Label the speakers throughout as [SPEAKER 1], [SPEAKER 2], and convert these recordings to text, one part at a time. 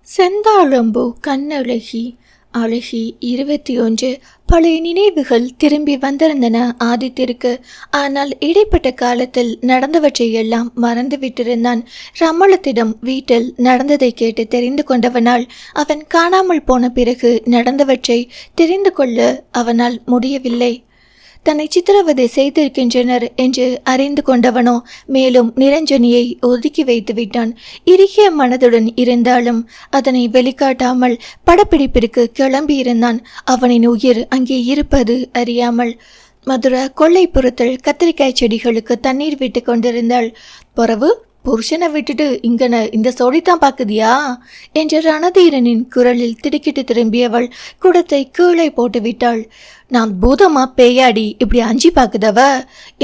[SPEAKER 1] செந்தாழம்பூ கண்ணழகி அழகி 21. பழைய நினைவுகள் திரும்பி வந்திருந்தன ஆதித்திற்கு. ஆனால் இடைப்பட்ட காலத்தில் நடந்தவற்றை எல்லாம் மறந்துவிட்டிருந்தான். ரமளத்திடம் வீட்டில் நடந்ததை கேட்டு தெரிந்து கொண்டவனால் அவன் காணாமல் போன பிறகு நடந்தவற்றை தெரிந்து கொள்ள அவனால் முடியவில்லை. தன்னை சித்திரவதை செய்திருக்கின்றனர் என்று அறிந்து கொண்டவனோ மேலும் நிரஞ்சனியை ஒதுக்கி வைத்து விட்டான். இறுகிய மனதுடன் இருந்தாலும் அதனை வெளிக்காட்டாமல் படப்பிடிப்பிற்கு கிளம்பியிருந்தான். அவனின் உயிர் அங்கே இருப்பது அறியாமல். மதுரா கொல்லைப்புறத்தில் கத்திரிக்காய் செடிகளுக்கு தண்ணீர் விட்டு கொண்டிருந்தாள். பொறவு புருஷனை விட்டுட்டு இங்கன இந்த சோடித்தான் பாக்குதியா என்ற ரணதீரனின் குரலில் திடுக்கிட்டு திரும்பியவள் குடத்தை கீழே போட்டு விட்டாள். நான் பூதமா பேயாடி இப்படி அஞ்சி பாக்குதவ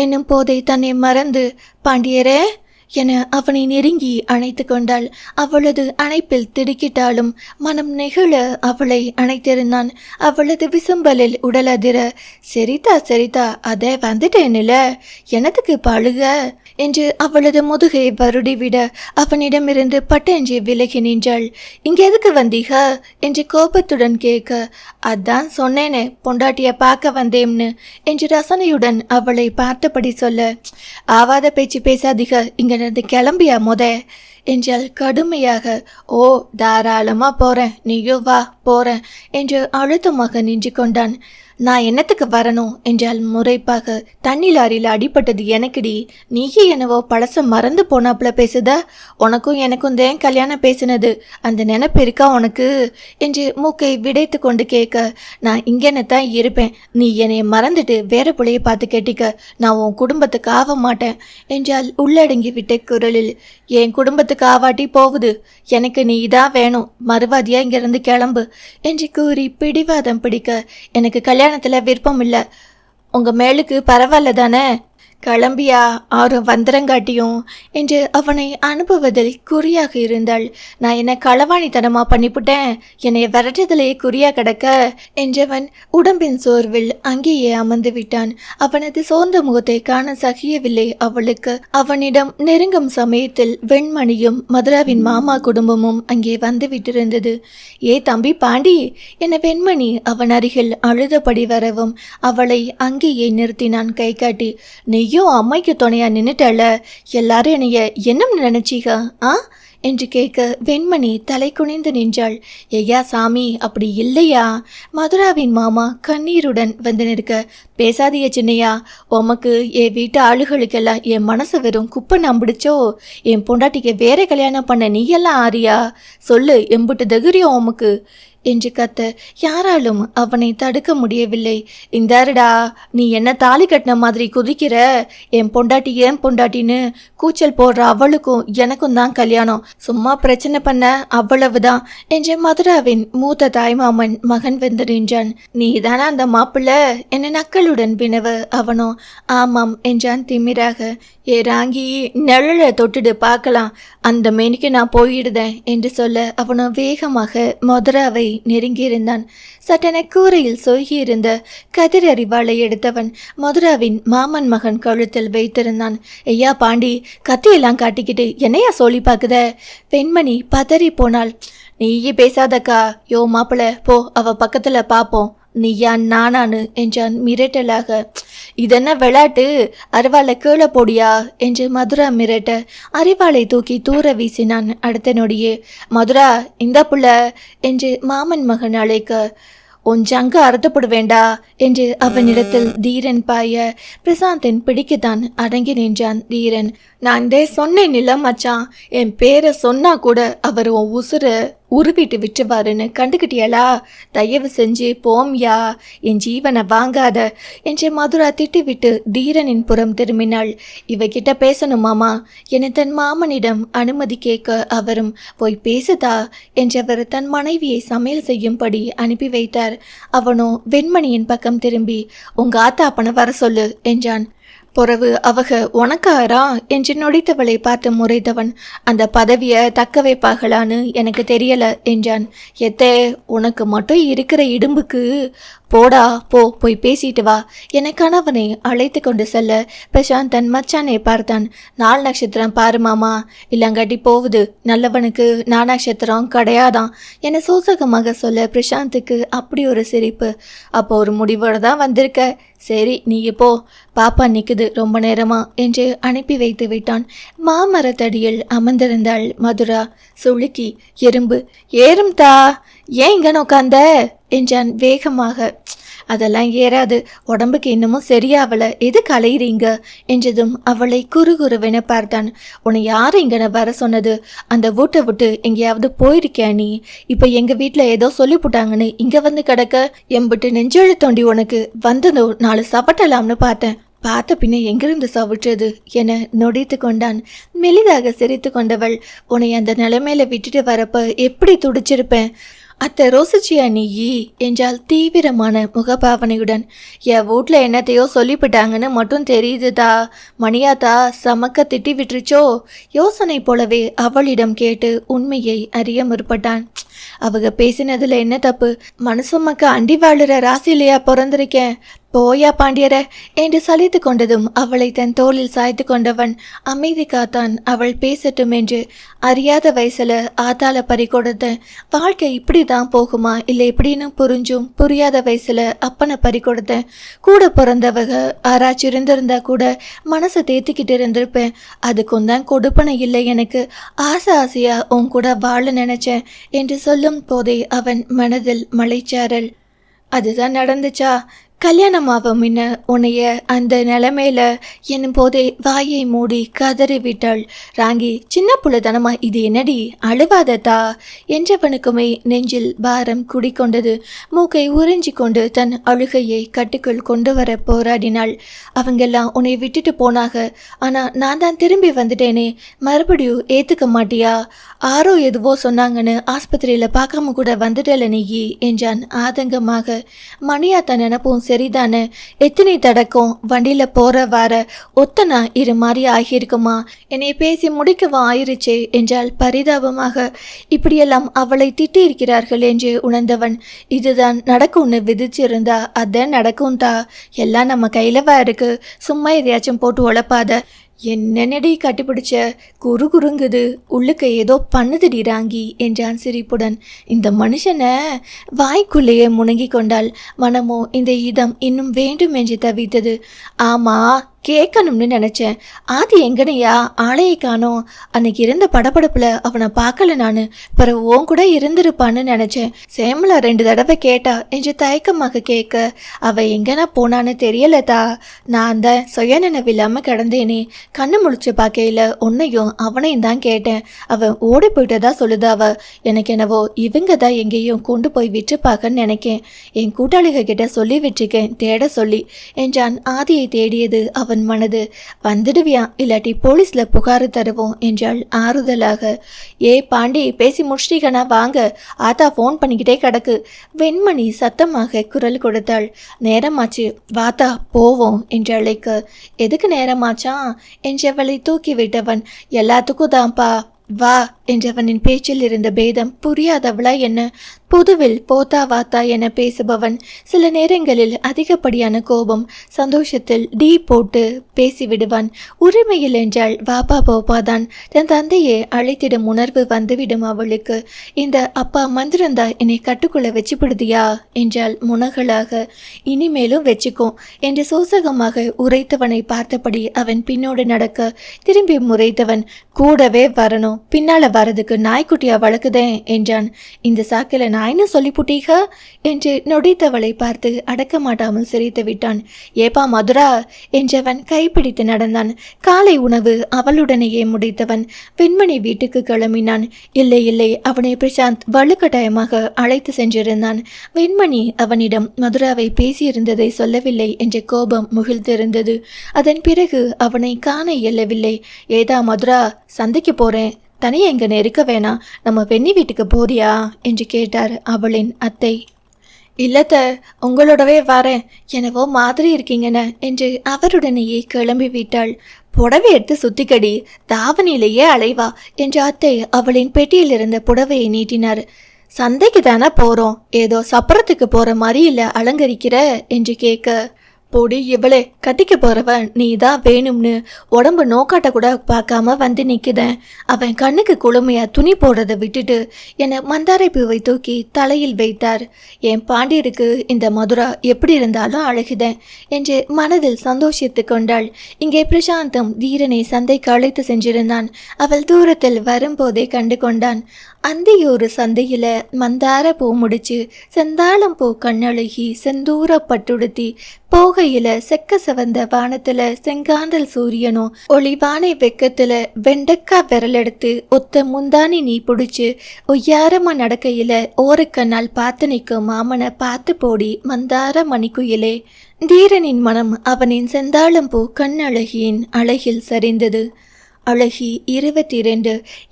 [SPEAKER 1] என்னும் போதை தன்னை மறந்து பாண்டியரே என அவனை நெருங்கி அணைத்து கொண்டாள். அவளது அணைப்பில் திடுக்கிட்டாலும் மனம் நெகிழ அவளை அணைத்திருந்தான். அவளது விசும்பலில் உடல் அதிர சரிதா அதே வந்துட்டேன்ல எனத்துக்கு பழுக என்று அவளது முதுகை வருடிவிட அவனிடமிருந்து பட்டென்று விலகி நின்றாள். இங்க எதுக்கு வந்தீக என்று கோபத்துடன் கேட்க, அதான் சொன்னேனே பொண்டாட்டிய பார்க்க வந்தேம்னு என்று ரசனையுடன் அவளை பார்த்தபடி சொல்ல, ஆவாத பேச்சு பேசாதீக இங்க இருந்து கிளம்பியா என்றால் கடுமையாக. ஓ தாராளமா போறேன், நீயோ வா போறேன் என்று அழுத்தமாக நின்று கொண்டான். நான் என்னத்துக்கு வரணும் என்றால் முறைப்பாக. தண்ணி லாரியில் அடிபட்டது எனக்குடி, நீயே என்னவோ பழச மறந்து போனாப்புல பேசுத. உனக்கும் எனக்கும் தான் கல்யாணம் பேசினது அந்த நினைப்பு இருக்கா உனக்கு என்று மூக்கை விடைத்து கொண்டு கேட்க, நான் இங்கேனத்தான் இருப்பேன், நீ என்னை மறந்துட்டு வேற பிள்ளைய பார்த்து கேட்டிக்க, நான் உன் குடும்பத்துக்கு ஆக மாட்டேன் என்றால் உள்ளடங்கி விட்ட குரலில். என் குடும்பத்துக்கு ஆவாட்டி போகுது, எனக்கு நீ தான் வேணும், மறுவாதியா இங்கிருந்து கிளம்பு என்று கூறி பிடிவாதம் பிடிக்க, எனக்கு கல்யாணத்துல விருப்பம் இல்லை, உங்க மேலுக்கு பரவாயில்ல தானே, கிளம்பியா ஆறும் வந்திரங்காட்டியும் என்று அவனை அனுப்புவதில் குறியாக இருந்தாள். நான் என்ன களவாணித்தனமா பண்ணிவிட்டேன், என்னை விரட்டதிலேயே குறியா கிடக்க என்றவன் உடம்பின் சோர்வில் அங்கேயே அமர்ந்து விட்டான். அவனது சோர்ந்த முகத்தை காண சகியவில்லை அவளுக்கு. அவனிடம் நெருங்கும் சமயத்தில் வெண்மணியும் மதுராவின் மாமா குடும்பமும் அங்கே வந்து விட்டிருந்தது. ஏ தம்பி பாண்டி என வெண்மணி அவன் அருகில் அழுதபடி வரவும் அவளை அங்கேயே நிறுத்தினான் கை காட்டி. நெய்யும் அம்மைக்கு துணையா நின்னுட்டல, எல்லாரும் என்னைய என்ன நினைச்சீங்க என்று கேட்க வெண்மணி தலை குனிந்து நின்றாள். ஐயா சாமி அப்படி இல்லையா? மதுராவின் மாமா கண்ணீருடன் வந்து நிற்க, பேசாதிய சின்னையா, உமக்கு என் வீட்டு ஆளுகளுக்கெல்லாம் என் மனசு வெறும் குப்பை நம்பிடுச்சோ, என் பொண்டாட்டிக்கு வேற கல்யாணம் பண்ண நீ எல்லாம் ஆறியா, சொல்லு எம்புட்டு தகுரியம் உமக்கு என்று கத்த யாராலும் அவனை தடுக்க முடியவில்லை. இந்தாருடா நீ என்ன தாலி கட்டின மாதிரி குதிக்கிற, என் பொண்டாட்டி ஏன் பொண்டாட்டின்னு கூச்சல் போடுற அவளுக்கும் எனக்கும் தான் கல்யாணம், சும்மா பிரச்சனை பண்ண அவ்வளவுதான் என்று மதுராவின் மூத்த தாய்மாமன் மகன் வந்து நின்றான். நீ தானே அந்த மாப்பிள்ள என்ன நக்களுடன் வினவ அவனோ ஆமாம் என்றான் திமிராக. ஏ ராங்கி நிழல தொட்டுடு பார்க்கலாம், அந்த மேனிக்கு நான் போயிடுதேன் என்று சொல்ல அவனோ வேகமாக மதுராவை நெருங்கியிருந்தான். சட்டென கூரையில் சொருகியிருந்த கதிர் அறிவாளை எடுத்தவன் மதுராவின் மாமன் மகன் கழுத்தில் வைத்திருந்தான். ஐயா பாண்டி கத்தியெல்லாம் காட்டிக்கிட்டு என்னையா சொல்லி பார்க்குத? பெண்மணி பதறி போனாள். நீயே பேசாதக்கா, யோ மாப்பிள்ள போ அவ பக்கத்துல பாப்போம், நீயா நானானு என்றான் மிரட்டலாக. இதென்ன விளையாட்டு, அரிவாளை கீழே போடியா என்று மதுரா மிரட்ட அரிவாளை தூக்கி தூர வீசினான். அடுத்த நொடியே மதுரா இந்த புள்ள என்று மாமன் மகன் அழைக்க, ஒஞ்சங்க அறுத்தப்படு வேண்டா என்று அவனிடத்தில் தீரன் பாய பிரசாந்தின் பிடிக்கத்தான் அடங்கி நின்றான் தீரன். நான் சொன்னேன் இல்ல மச்சான், என் பேரை சொன்னா கூட அவர் உன் உசுர உருவிட்டு விட்டுவாருன்னு கண்டுக்கிட்டியலா, தயவு செஞ்சு போம்யா, என் ஜீவனை வாங்காத என்று மதுரா திட்டிவிட்டு தீரனின் புறம் திரும்பினாள். இவகிட்ட பேசணுமாமா என தன் மாமனிடம் அனுமதி கேட்க அவரும் போய் பேசுதா என்றவர் தன் மனைவியை சமையல் செய்யும்படி அனுப்பி வைத்தார். அவனோ வெண்மணியின் பக்கம் திரும்பி, உங்க ஆத்தாப்பனை வர சொல்லு என்றான். பொறவு அவக உனக்காரா என்று நொடித்தவளை பார்த்து முறைத்தவன், அந்த பதவியை தக்க வைப்பாகலான்னு எனக்கு தெரியல என்றான். எத்தே, உனக்கு மட்டும் இருக்கிற இடும்புக்கு போடா போ, போய் பேசிட்டு வா என கணவனை அழைத்து கொண்டு செல்ல பிரசாந்த் தன் மச்சானை பார்த்தான். 4 நட்சத்திரம் பாரு மாமா, இல்லங்காட்டி போகுது, நல்லவனுக்கு 4 நட்சத்திரம் கிடையாதான் என சோசகமாக சொல்ல பிரசாந்துக்கு அப்படி ஒரு சிரிப்பு. அப்போ ஒரு முடிவோடு தான் வந்திருக்க, சரி நீ போ, பாப்பா நிக்குது ரொம்ப நேரமா என்று அனுப்பி வைத்து விட்டான். மாமரத்தடியில் அமர்ந்திருந்தாள் மதுரா. சுளுக்கி, எறும்பு ஏறும் தா, ஏன் இங்கன்னு உட்காந்த என்றான் வேகமாக. அதெல்லாம் ஏறாது, உடம்புக்கு இன்னமும் சரியாவல, எது கலையிறீங்க என்றதும் அவளை குறுகுறுவென பார்த்தான். உன்னை யார் இங்கன வர சொன்னது? அந்த வீட்டை விட்டு எங்கேயாவது போயிருக்கியா நீ? இப்போ எங்க வீட்டில் ஏதோ சொல்லி போட்டாங்கன்னு இங்க வந்து கிடக்க, எம்பிட்டு நெஞ்செழு தோண்டி உனக்கு வந்ததோ 4 சவட்டலாம்னு பார்த்தேன், பார்த்த பின்ன எங்கிருந்து சவிட்டுறது என நொடித்து கொண்டான். மெலிதாக சிரித்து கொண்டவள், உன்னை அந்த நிலைமையில விட்டுட்டு வரப்ப எப்படி துடிச்சிருப்பேன். அத்தை ரோசிச்சியா நீயி என்றால் தீவிரமான முகபாவனையுடன். என் வீட்டில் என்னத்தையோ சொல்லிவிட்டாங்கன்னு மட்டும் தெரியுதுதா, மணியாத்தா சமக்க திட்டி விட்டுருச்சோ யோசனை போலவே அவளிடம் கேட்டு உண்மையை அறிய முற்பட்டான். அவங்க பேசினதுல என்ன தப்பு? மனுஷமக்க அண்டி வாழுற ராசிலையா பிறந்திருக்கேன், போயா பாண்டியர என்று சலித்து கொண்டதும் அவளை தன் தோளில் சாய்த்து கொண்டவன் அமைதி காத்தான். அவள் பேசட்டும் என்று. அறியாத வயசுல ஆத்தால பறி கொடுத்த வாழ்க்கை இப்படிதான் போகுமா இல்லை இப்படின்னு புரிஞ்சும் புரியாத வயசுல அப்பனை பறி கொடுத்தேன். கூட பிறந்தவங்க ஆராய்ச்சி இருந்திருந்தா கூட மனசை தேத்திக்கிட்டு இருந்திருப்பேன். அதுக்கும் தான் கொடுப்பனை இல்லை எனக்கு. ஆசையா உன் கூட வாழ நினைச்சேன் என்று சொல்லும் போதே அவன் மனதில் மலைச்சாரல். அதுதான் நடந்துச்சா? கல்யாணமாகும் முன்ன உன்னைய அந்த நிலைமையில என்னும் போதே வாயை மூடி கதறி விட்டாள் ராங்கி. சின்ன புள்ளதனமா இது என்னடி, அழுவாததா என்றவனுக்குமே நெஞ்சில் பாரம் குடிக்கொண்டது. மூக்கை உறிஞ்சி கொண்டு தன் அழுகையை கட்டுக்குள் கொண்டு வர போராடினாள். அவங்கெல்லாம் உன்னை விட்டுட்டு போனாங்க, ஆனா நான் தான் திரும்பி வந்துட்டேனே, மறுபடியும் ஏத்துக்க மாட்டியா? ஆரோ எதுவோ சொன்னாங்கன்னு ஆஸ்பத்திரியில பார்க்காம கூட வந்துடல நீயி என்றான் ஆதங்கமாக. மணியாத்த நினைப்பும் சரிதானே, எத்தனை தடக்கும் வண்டியில போற வார ஒத்தனா இரு மாதிரி ஆகியிருக்குமா, என்னை பேசி முடிக்கவா ஆயிருச்சே என்றால் பரிதாபமாக. இப்படியெல்லாம் அவளை திட்டி இருக்கிறார்கள் என்று உணர்ந்தவன், இதுதான் நடக்கும்னு விதிச்சிருந்தா அதான் நடக்கும் தா, எல்லாம் நம்ம கையிலவா இருக்கு, சும்மா எதையாச்சும் போட்டு உழப்பாத. என்னென்னடி கட்டிப்பிடிச்ச, குறுங்குது, உள்ளுக்கு ஏதோ பண்ணுதுடி ராங்கி என்றான் சிரிப்புடன். இந்த மனுஷனை வாய்க்குள்ளேயே முணங்கி கொண்டாள். மனமோ இந்த இதம் இன்னும் வேண்டும் என்று தவித்தது. ஆமா, கேட்கணும்னு நினைச்சேன், ஆதி எங்கனையா ஆளையை காணோம்? அன்னைக்கு இருந்த படபடப்புல அவனை பார்க்கல நானு, பிறகு ஓன் கூட இருந்திருப்பான்னு நினைச்சேன். சேமலா 2 தடவை கேட்டா என்று தயக்கமாக கேட்க, அவ எங்கனா போனான்னு தெரியலதா, நான் தான் சுயநினைவில்லாம கிடந்தேனே, கண்ணு முழிச்சு பார்க்கையில உன்னையும் அவனையும் தான் கேட்டேன், அவன் ஓடி போயிட்டதா சொல்லுதாவ. எனக்கு என்னவோ இவங்க தான் எங்கேயும் கொண்டு போய் விட்டுப்பாக்கன்னு நினைக்கேன், என் கூட்டாளிக கிட்ட சொல்லி விட்டுருக்கேன் தேட சொல்லி என்றான். ஆதியை தேடியது அவன் மனது. வந்துடுவியா, இல்லாட்டி போலீஸ்ல புகாரு தருவோம் என்றாள் ஆறுதலாக. ஏ பாண்டி, பேசி முடிச்சிட்டீங்கனா வாங்க, ஆத்தா போன் பண்ணிக்கிட்டே கிடக்கு வெண்மணி சத்தமாக குரல் கொடுத்தாள். நேரமாச்சு, வாத்தா போவோம் என்று அழைக்க, எதுக்கு நேரமாச்சான் என்றவளை தூக்கி விட்டவன். எல்லாத்துக்கும் தான்ப்பா, வா என்றவனின் பேச்சில் இருந்த பேதம் புரியாதவளா என்ன? புதுவில் போத்தா வாத்தா என பேசுபவன் சில நேரங்களில் அதிகப்படியான கோபம் சந்தோஷத்தில் டீ போட்டு பேசிவிடுவான். உரிமையில் என்றால் வாப்பா போப்பாதான். தன் தந்தையை அழைத்திடும் உணர்வு வந்துவிடும் அவளுக்கு. இந்த அப்பா மந்திரந்தா என்னை கட்டுக்குள்ள வச்சு விடுதியா என்றால் முனகலாக. இனிமேலும் வச்சுக்கோ என்று சோசகமாக உரைத்தவனை பார்த்தபடி அவன் பின்னோடு நடக்க திரும்பி முறைத்தவன், கூடவே வரணும், பின்னால வரதுக்கு நாய்க்குட்டியா வளர்க்குதேன் என்றான். இந்த சாக்கில நாய்னு சொல்லி புட்டீக என்று நொடித்தவளை பார்த்து அடக்க மாட்டாமல் சிரித்து விட்டான். ஏப்பா மதுரா என்றவன் கைப்பிடித்து நடந்தான். காலை உணவு அவளுடனேயே முடித்தவன் வெண்மணி வீட்டுக்கு கிளம்பினான். இல்லை இல்லை, அவனை பிரசாந்த் வலுக்கட்டாயமாக அழைத்து சென்றிருந்தான். வெண்மணி அவனிடம் மதுராவை பேசியிருந்ததை சொல்லவில்லை என்ற கோபம் முகிழ்ந்திருந்தது. அதன் பிறகு அவனை காண இயலவில்லை. ஏதா மதுரா, சந்தைக்கு போறேன், தனியாக எங்க இருக்க வேணாம், நம்ம வெண்ணி வீட்டுக்கு போறியா என்று கேட்டார் அவளின் அத்தை. இல்லத்த, உங்களோடவே வரேன், என்னவோ மாதிரி இருக்கீங்கன்னு என்று அவருடனேயே கிளம்பி விட்டாள். புடவை எடுத்து சுத்திக்கடி, தாவணியிலேயே அலைவா என்று அத்தை அவளின் பெட்டியில் இருந்த புடவையை நீட்டினார். சந்தைக்கு தானே போறோம், ஏதோ சப்பரத்துக்கு போற மாதிரி இல்ல அலங்கரிக்கிற என்று கேட்க, பொடி இவளே, கட்டிக்க போறவன் நீ தான் வேணும்னு உடம்பு நோக்காட்ட கூட பார்க்காம வந்து நிக்குதேன். அவன் கண்ணுக்கு குளுமையா துணி போடுறதை விட்டுட்டு என்னை மந்தாரை பூவை தூக்கி தலையில் வைத்தார். என் பாண்டியருக்கு இந்த மதுரா எப்படி இருந்தாலும் அழகுதேன் என்று மனதில் சந்தோஷித்து கொண்டாள். இங்கே பிரசாந்தம் தீரனை சந்தைக்கு அழைத்து சென்றிருந்தான். அவள் தூரத்தில் வரும்போதே கண்டு கொண்டான். அந்தியூர் சந்தையில மந்தார பூ முடிச்சு, செந்தாளம் பூ கண்ணழகி செந்தூர பட்டுடுத்தி போகையில செக்க செவந்த வானத்துல செங்காந்தல் சூரியனும் ஒளிவானை வெக்கத்துல வெண்டக்கா விரல் எடுத்து ஒத்த முந்தானி நீ புடிச்சு ஒய்யாரமா நடக்கையில ஓரக்கண்ணால் பார்த்து நிற்கும் மாமனை பார்த்து போடி மந்தார மணிக்குயிலே. தீரனின் மனம் அவனின் செந்தாளம்பூ கண்ணழகியின் அழகில் சரிந்தது. அழகி 22.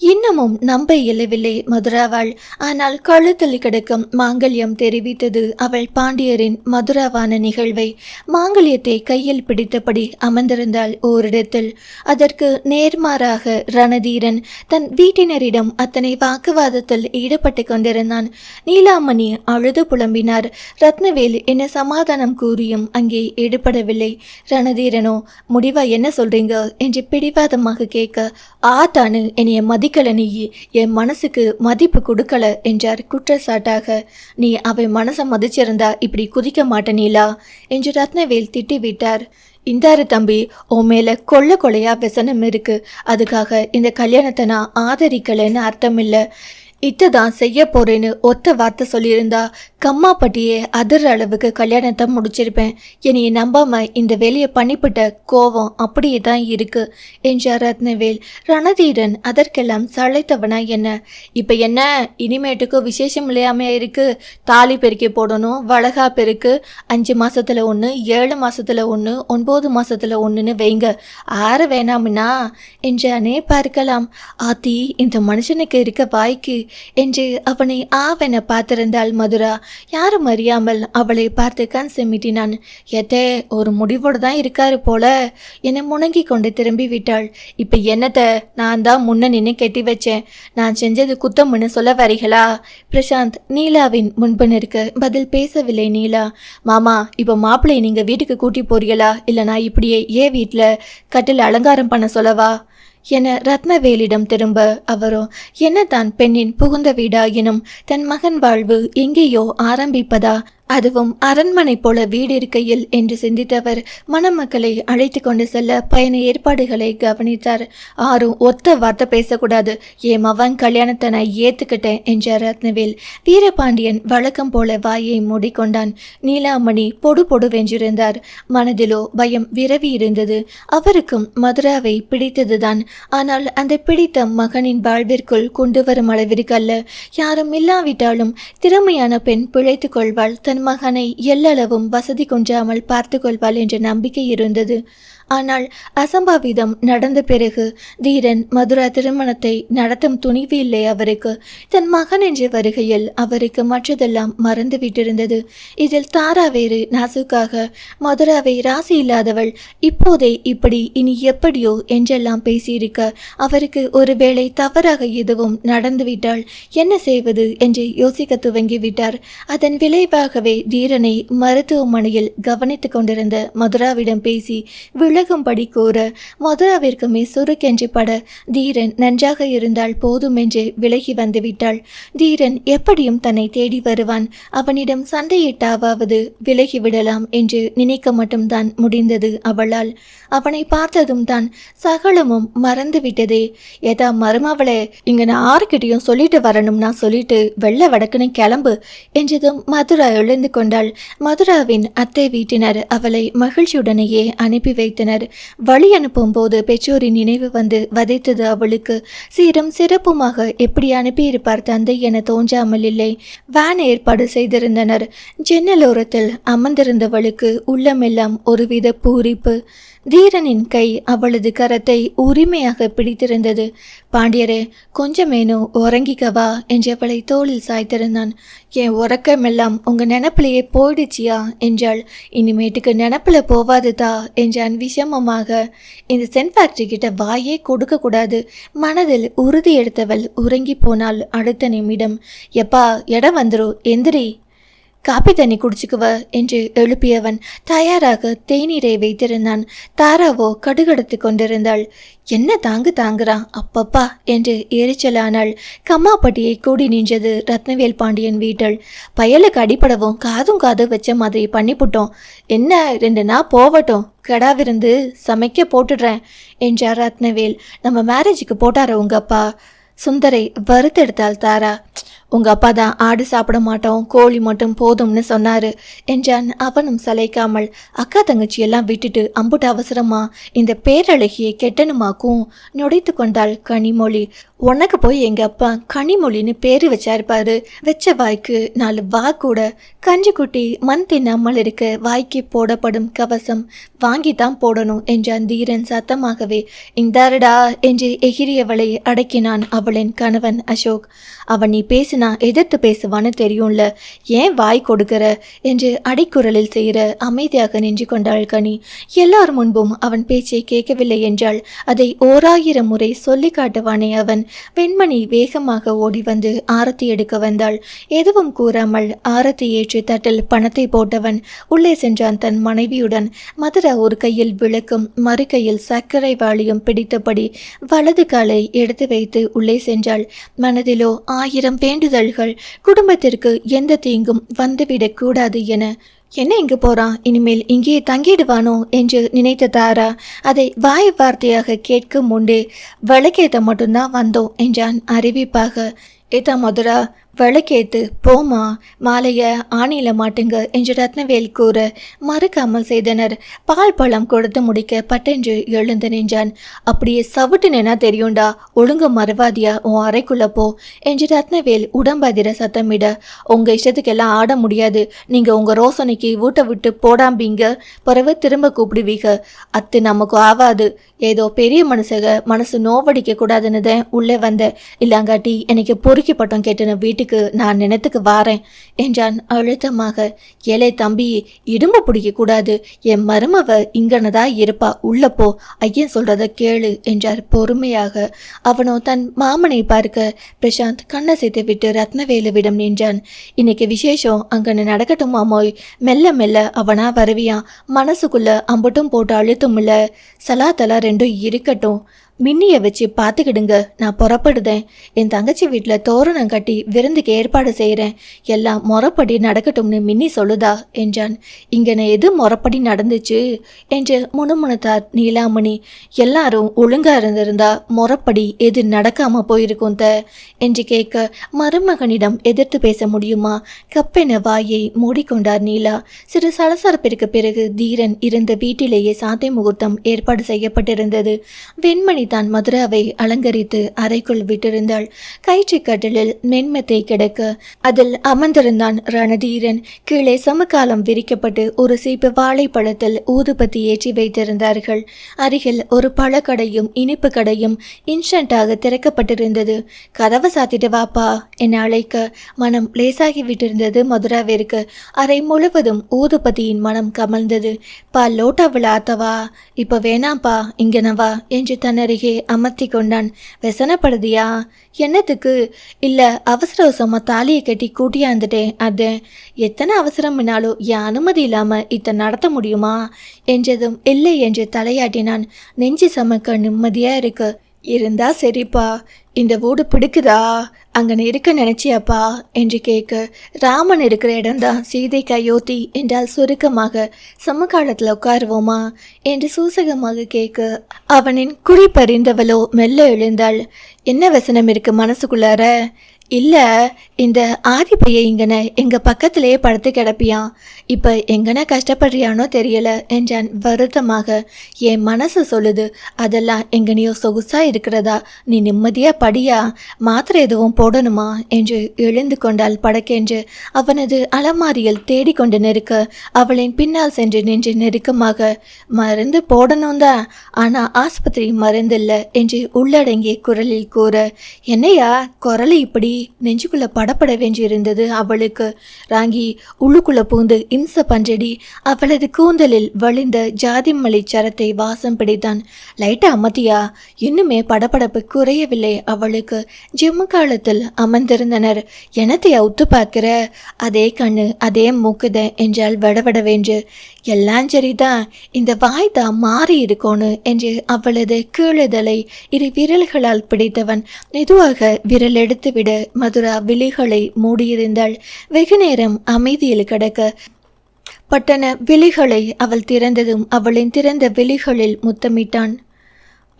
[SPEAKER 1] இன்னமும் நம்ப இயலவில்லை மதுராவாள். ஆனால் கழுத்தில் கிடக்கும் மாங்கல்யம் தெரிவித்தது அவள் பாண்டியரின் மதுராவான நிகழ்வை. மாங்கல்யத்தை கையில் பிடித்தபடி அமர்ந்திருந்தாள் ஓரிடத்தில். அதற்கு நேர்மாறாக ரணதீரன் தன் வீட்டினரிடம் அத்தனை வாக்குவாதத்தில் ஈடுபட்டு கொண்டிருந்தான். நீலாமணி அழுது புலம்பினார். ரத்னவேல் என்ன சமாதானம் கூறியும் அங்கே ஈடுபடவில்லை. ரணதீரனோ, முடிவா என்ன சொல்றீங்க என்று பிடிவாதமாக ஆத்தானு என்னைய மதிக்கல, நீ என் மனசுக்கு மதிப்பு கொடுக்கல என்றார் குற்றச்சாட்டாக. நீ அவன் மனசை மதிச்சிருந்தா இப்படி குதிக்க மாட்டனீலா என்று ரத்னவேல் திட்டிவிட்டார். இந்தாரு தம்பி, உன் மேல கொள்ளையா விசனம் இருக்கு, அதுக்காக இந்த கல்யாணத்தை நான் ஆதரிக்கலைன்னு அர்த்தம் இல்லை. இத்ததான் செய்ய போறேன்னு ஒத்த வார்த்தை சொல்லியிருந்தா கம்மாப்பட்டியே அதிர அளவுக்கு கல்யாணத்தை முடிச்சிருப்பேன். என்னைய நம்பாம இந்த வேலையை பண்ணிவிட்ட கோவம் அப்படியே தான் இருக்கு என்றார் ரத்னவேல். ரணதீரன் அதற்கெல்லாம் சளைத்தவனா என்ன? இப்ப என்ன, இனிமேட்டுக்கு விசேஷம் இல்லையாமையா இருக்கு? தாலி பெருக்கி போடணும், வளகா பெருக்கு, 5 மாசத்துல 1, 7 மாசத்துல 1, 9 மாசத்துல 1ன்னு வைங்க, ஆற வேணாம்னா என்றானே பார்க்கலாம். ஆத்தி, இந்த மனுஷனுக்கு இருக்க வாய்க்கு என்று அவனை ஆவென பார்த்திருந்தாள் மதுரா. யாரும் அறியாமல் அவளை பார்த்து கண் செமிட்டினான். எத்தே, ஒரு முடிவோடு தான் இருக்காரு போல என முணங்கி கொண்டு திரும்பி விட்டாள். இப்ப என்னத்த, நான் தான் முன்ன நின்று கெட்டி வச்சேன், நான் செஞ்சது குத்தம்னு சொல்ல வரீங்களா? பிரசாந்த் நீலாவின் முன்பு நிற்க பதில் பேசவில்லை. நீலா, மாமா, இப்ப மாப்பிள்ளை நீங்க வீட்டுக்கு கூட்டி போறீங்களா, இல்ல நான் இப்படியே ஏன் வீட்டுல கட்டில் அலங்காரம் பண்ண சொல்லவா என ரத்னவேலிடம் திரும்ப, அவரோ என்ன தான் பெண்ணின் புகுந்த வீடா எனும் தன் மகன் வாழ்வு எங்கேயோ ஆரம்பிப்பதா, அதுவும் அரண்மனை போல வீடு இருக்கையில் என்று சிந்தித்தவர் மணமக்களை அழைத்து கொண்டு செல்ல பயண ஏற்பாடுகளை கவனித்தார். ஆரும் ஒத்த வார்த்தை பேசக்கூடாது, என் மவன் கல்யாணத்தை நான் ஏத்துக்கிட்டேன் என்றார் ரத்னவேல். வீரபாண்டியன் வழக்கம் போல வாயை மூடிக்கொண்டான். நீலாமணி பொடு பொடுவென்றிருந்தார். மனதிலோ பயம் விரவி இருந்தது. அவருக்கும் மதுராவை பிடித்ததுதான். ஆனால் அந்த பிடித்த மகனின் வாழ்விற்குள் கொண்டு வரும் அளவிற்கு அல்ல. யாரும் இல்லாவிட்டாலும் திறமையான பெண் பிழைத்துக் கொள்வாள், தன் மகனை எல்லளவும் வசதி குன்றாமல் பார்த்து கொள்வாள் என்ற நம்பிக்கை இருந்தது. ஆனால் அசம்பாவிதம் நடந்த பிறகு தீரன் மதுரா திருமணத்தை நடத்தும் துணிவு இல்லை அவருக்கு. தன் மகன் என்ற வருகையில் அவருக்கு மற்றதெல்லாம் மறந்து விட்டிருந்தது. இதில் தாரா வேறு நாசுக்காக மதுராவை ராசி இல்லாதவள், இப்போதே இப்படி இனி எப்படியோ என்றெல்லாம் பேசியிருக்க அவருக்கு ஒருவேளை தவறாக எதுவும் நடந்துவிட்டால் என்ன செய்வது என்று யோசிக்க துவங்கிவிட்டார். அதன் விளைவாகவே தீரனை மருத்துவமனையில் கவனித்துக் கொண்டிருந்த மதுராவிடம் பேசி விலகும்படி கூற மதுராவிற்குமே சுருக்கென்று பட தீரன் நன்றாக இருந்தால் போதும் என்று விலகி வந்துவிட்டாள். தீரன் எப்படியும் தன்னை தேடி வருவான், அவனிடம் சண்டையிட்டாவது விலகிவிடலாம் என்று நினைக்க மட்டும்தான் முடிந்தது அவளால். அவனை பார்த்ததும் தான் சகலமும் மறந்துவிட்டதே. ஏதா மருமவளே, இங்க நான் ஆறுகிட்டையும் சொல்லிட்டு வரணும்னா சொல்லிட்டு வெள்ள வடக்குன்னு கிளம்பு என்றதும் மதுரா எழுந்து கொண்டாள். மதுராவின் அத்தை வீட்டினர் அவளை மகிழ்ச்சியுடனேயே அனுப்பி வைத்தனர். வழி அனுப்பும் போது பெற்றோரின் நினைவு வந்து வதைத்தது அவளுக்கு. சீரும் சிறப்புமாக எப்படி அனுப்பியிருப்பார் தந்தை என தோன்றாமல் இல்லை. வேன் ஏற்பாடு செய்திருந்தனர். ஜன்னலோரத்தில் அமர்ந்திருந்தவளுக்கு உள்ளமெல்லாம் ஒருவித பூரிப்பு. தீரனின் கை அவளது கரத்தை உரிமையாக பிடித்திருந்தது. பாண்டியரே, கொஞ்சமேனோ உறங்கிக்கவா என்றவளை தோளில் சாய்த்திருந்தான். என் உறக்கமெல்லாம் உங்க நினப்பிலேயே போயிடுச்சியா என்றாள். இனிமேட்டுக்கு நினப்பில் போவாதுதா என்றான் விஷமமாக. இந்த சென்ட் ஃபேக்டரி கிட்ட வாயே கொடுக்க கூடாது. மனதில் உறுதி எடுத்தவள் உறங்கி போனாள். அடுத்த நிமிடம், எப்பா இடம் வந்துரும், எந்திரி, காப்பி தண்ணி குடிச்சுக்குவ என்று எழுப்பியவன் தயாராக தேநீரை வைத்திருந்தான். தாராவோ கடுகடுத்து கொண்டிருந்தாள். என்ன தாங்குறான் அப்பப்பா என்று எரிச்சலானாள். கம்மாப்பட்டியை கூடி நின்றது ரத்னவேல் பாண்டியன் வீட்டில். பயலுக்கு அடிப்படவும் காது வச்ச மாதிரி பண்ணிப்புட்டோம். என்ன 2 நாள் போவட்டும், கடாவிருந்து சமைக்க போட்டுடுறேன் என்றார் ரத்னவேல். நம்ம மேரேஜுக்கு போட்டார உங்க அப்பா? சுந்தரை வறுத்தெடுத்தாள் தாரா. உங்க அப்பா தான் ஆடு சாப்பிட மாட்டோம், கோழி மட்டும் போதும்னு சொன்னாரு என்றான் அவனும் சளைக்காமல். அக்கா தங்கச்சி எல்லாம் விட்டுட்டு அம்புட்டு அவசரமா இந்த பேரழகியை கெட்டனுமாக்கும் நொடைத்து கொண்டாள் கனிமொழி. உனக்கு போய் எங்க அப்பா கனிமொழின்னு பேரு வச்சாருப்பாரு. வச்ச வாய்க்கு 4 வா கூட. கஞ்சி குட்டி மண் தின்னாமல் இருக்க வாய்க்கு போடப்படும் கவசம் வாங்கித்தான் போடணும் என்றான் தீரன் சத்தமாகவே. இந்தாருடா என்று எகிரியவளை அடக்கினான் அவளின் கணவன் அசோக். அவன் நீ பேசினா எதிர்த்து பேசுவான்னு தெரியும்ல, ஏன் வாய் கொடுக்கிற என்று அடிக்குரலில் செய்கிற அமைதியாக நின்று கொண்டாள் கனி. எல்லார் முன்பும் அவன் பேச்சை கேட்கவில்லை என்றால் அதை 1000 முறை சொல்லி காட்டுவானே அவன். வெண்மணி வேகமாக ஓடி வந்து ஆரத்தி எடுக்க வந்தாள். எதுவும் கூறாமல் ஆரத்தி ஏற்றி தட்டில் பணத்தை போட்டவன் உள்ளே சென்றான் தன் மனைவியுடன். மதுரா ஒரு கையில் விளக்கும் மறு கையில் சர்க்கரை வாளியும் பிடித்தபடி வலது காலை எடுத்து வைத்து உள்ளே சென்றாள். மனதிலோ 1000 வேண்டுதல்கள். குடும்பத்திற்கு எந்த தீங்கும் வந்துவிடக் கூடாது என. என்ன இங்கு போறான், இனிமேல் இங்கே தங்கிடுவானோ என்று நினைத்த தாரா அதை வாய் வார்த்தையாக கேட்கும் முன்பே விளக்கேத்த மட்டும்தான் வந்தோம் என்றான் அறிவிப்பாக. ஏதா மதுரா, விளக்கேத்து போமா, மாலைய ஆணியில மாட்டுங்க என்று ரத்னவேல் கூற மறுக்காமல் செய்தனர். பால் பழம் கொடுத்து முடிக்க பட்டென்று எழுந்து நின்றான். அப்படியே சவுட்டு நேனா தெரியும்டா, ஒழுங்க மறவாதியா உன் அறைக்குள்ள போ என்று ரத்னவேல் உடம்பதிர சத்தமிட. உங்க இஷ்டத்துக்கெல்லாம் ஆட முடியாது, நீங்க உங்க ரோசனைக்கு வீட்டை விட்டு போடாம்பீங்க, பிறகு திரும்ப கூப்பிடுவீங்க. அத்து நமக்கு ஆவாது. ஏதோ பெரிய மனசு நோவடிக்க கூடாதுன்னு தான் உள்ளே வந்த. இல்லாங்காட்டி எனக்கு பொறுக்கி பட்டம் கேட்டுன வீட்டுக்கு நான் நினைத்துக்கு வாரேன் என்றான் அழுத்தமாக. ஏலே தம்பி, இடும்பு பிடிக்க கூடாது, என் மருமவ இங்கனதா இருப்பா, உள்ள போ, ஐயன் சொல்றத கேளு என்றார் பொறுமையாக. அவனோ தன் மாமனை பார்க்க பிரசாந்த் கண்ணை சேர்த்து விட்டு ரத்னவேலுவிடம் நின்றான். இன்னைக்கு விசேஷம் அங்கன்னு நடக்கட்டுமாமோய், மெல்ல மெல்ல அவனா வருவியான், மனசுக்குள்ள அம்பட்டும் போட்டு அழுத்தும் இல்ல, சலாத்தலா 2 இருக்கட்டும், மின்னியை வச்சு பார்த்துக்கிடுங்க, நான் புறப்படுதேன். என் தங்கச்சி வீட்டில் தோரணம் கட்டி விருந்துக்கு ஏற்பாடு செய்கிறேன், எல்லாம் முறப்படி நடக்கட்டும்னு மின்னி சொல்லுதா என்றான். இங்கன எது முறப்படி நடந்துச்சு என்று முணுமுணுத்தார் நீலாமணி. எல்லாரும் ஒழுங்கா இருந்திருந்தா முறப்படி எது நடக்காம போயிருக்கும் என்று கேட்க மருமகனிடம் எதிர்த்து பேச முடியுமா? கப்பென வாயை மூடிக்கொண்டார் நீலா. சிறு சலசலப்பிற்கு பிறகு தீரன் இருந்த வீட்டிலேயே சாந்தை முகூர்த்தம் ஏற்பாடு செய்யப்பட்டிருந்தது. வெண்மணி தான் மதுராவை அலங்கரித்து அறைக்குள் விட்டிருந்தாள். கயிற்று கட்டிலில் மென்மத்தை கிடக்க அதில் அமர்ந்திருந்தான் ரணதீரன். கீழே சமகாலம் விரிக்கப்பட்டு ஒரு சீப்பு வாழைப்பழத்தில் ஊதுபத்தி ஏற்றி வைத்திருந்தார்கள். அருகில் ஒரு பழக்கடையும் இனிப்பு கடையும் இன்ஸ்டன்டாக திறக்கப்பட்டிருந்தது. கதவை சாத்திட்டு வாப்பா என அழைக்க மனம் லேசாகி விட்டிருந்தது மதுராவிற்கு. அறை முழுவதும் ஊதுபத்தியின் மனம் கமழ்ந்தது. பா லோட்டாவில் ஆத்தவா, இப்ப வேணாம்பா, இங்கனவா என்று தன்னருகே அமர்த்தி கொண்டான். வெசனப்படுதியா? என்னத்துக்கு? இல்ல, அவசர அவசரமா தாலியை கட்டி கூட்டியாந்துட்டேன். அது எத்தனை அவசரம்னாலும் என் அனுமதி இல்லாம இத்த நடத்த முடியுமா என்றதும் இல்லை என்று தலையாட்டினான். நெஞ்சு சமக்க நிம்மதியா இருக்கு. இருந்தா சரிப்பா, இந்த வீடு பிடிக்குதா, அங்கன இருக்க நினைச்சியாப்பா என்று கேட்க, ராமன் இருக்கிற இடம்தான் சீதை கையோத்தி என்றால் சுருக்கமாக. சமகாலத்தில் உட்காருவோமா என்று சூசகமாக கேட்க அவனின் குறிப்பறிந்தவளோ மெல்ல எழுந்தாள். என்ன வசனம் இருக்கு மனசுக்குள்ளார? இல்ல, இந்த ஆதி பையன் இங்கன எங்க பக்கத்திலேயே படுத்து கிடப்பியான். இப்ப எங்கன கஷ்டப்படுறியானோ தெரியல என்றான் வருத்தமாக. என் மனசு சொல்லுது, அதெல்லாம் எங்கனையோ சொகுசா இருக்கிறதா, நீ நிம்மதியா படியா, மாத்திரை எதுவும் போடணுமா என்று எழுந்து கொண்டாள் படக்கென்று. அவனது அலமாரியில் தேடிக்கொண்டு நிற்க அவளின் பின்னால் சென்று நின்று நெருக்கமாக, மருந்து போடணும் தான், ஆனா ஆஸ்பத்திரி மருந்தில்ல என்று உள்ளடங்கிய குரலில் கூற, என்னையா குரல் இப்படி? நெஞ்சுக்குள்ள படப்பட வேண்டியிருந்தது அவளுக்கு. ராங்கி உள்ளுக்குள்ள பூந்து இம்ச பஞ்சடி. அவளது கூந்தலில் வழிந்த ஜாதிமல்லி சரத்தை வாசம் பிடித்தான். லைட்டா அமத்தியா? இன்னுமே படப்படப்பு குறையவில்லை அவளுக்கு. ஜிம்மு காலத்தில் அமர்ந்திருந்தனர். எனத்தையா உத்து பார்க்கிற? அதே கண்ணு அதே மூக்குத என்றால் வடவடவென்று. எல்லாம் சரிதான், இந்த வாய் தான் மாறி இருக்கோன்னு என்று அவளது கீழுதலை இரு விரல்களால் பிடித்தவன் மெதுவாக விரல் எடுத்துவிட மதுரா விழிகளை மூடியிருந்தாள். வெகு நேரம் அமைதியில் கிடக்க பட்டன விழிகளை அவள் திறந்ததும் அவளின் திறந்த விழிகளில் முத்தமிட்டான்.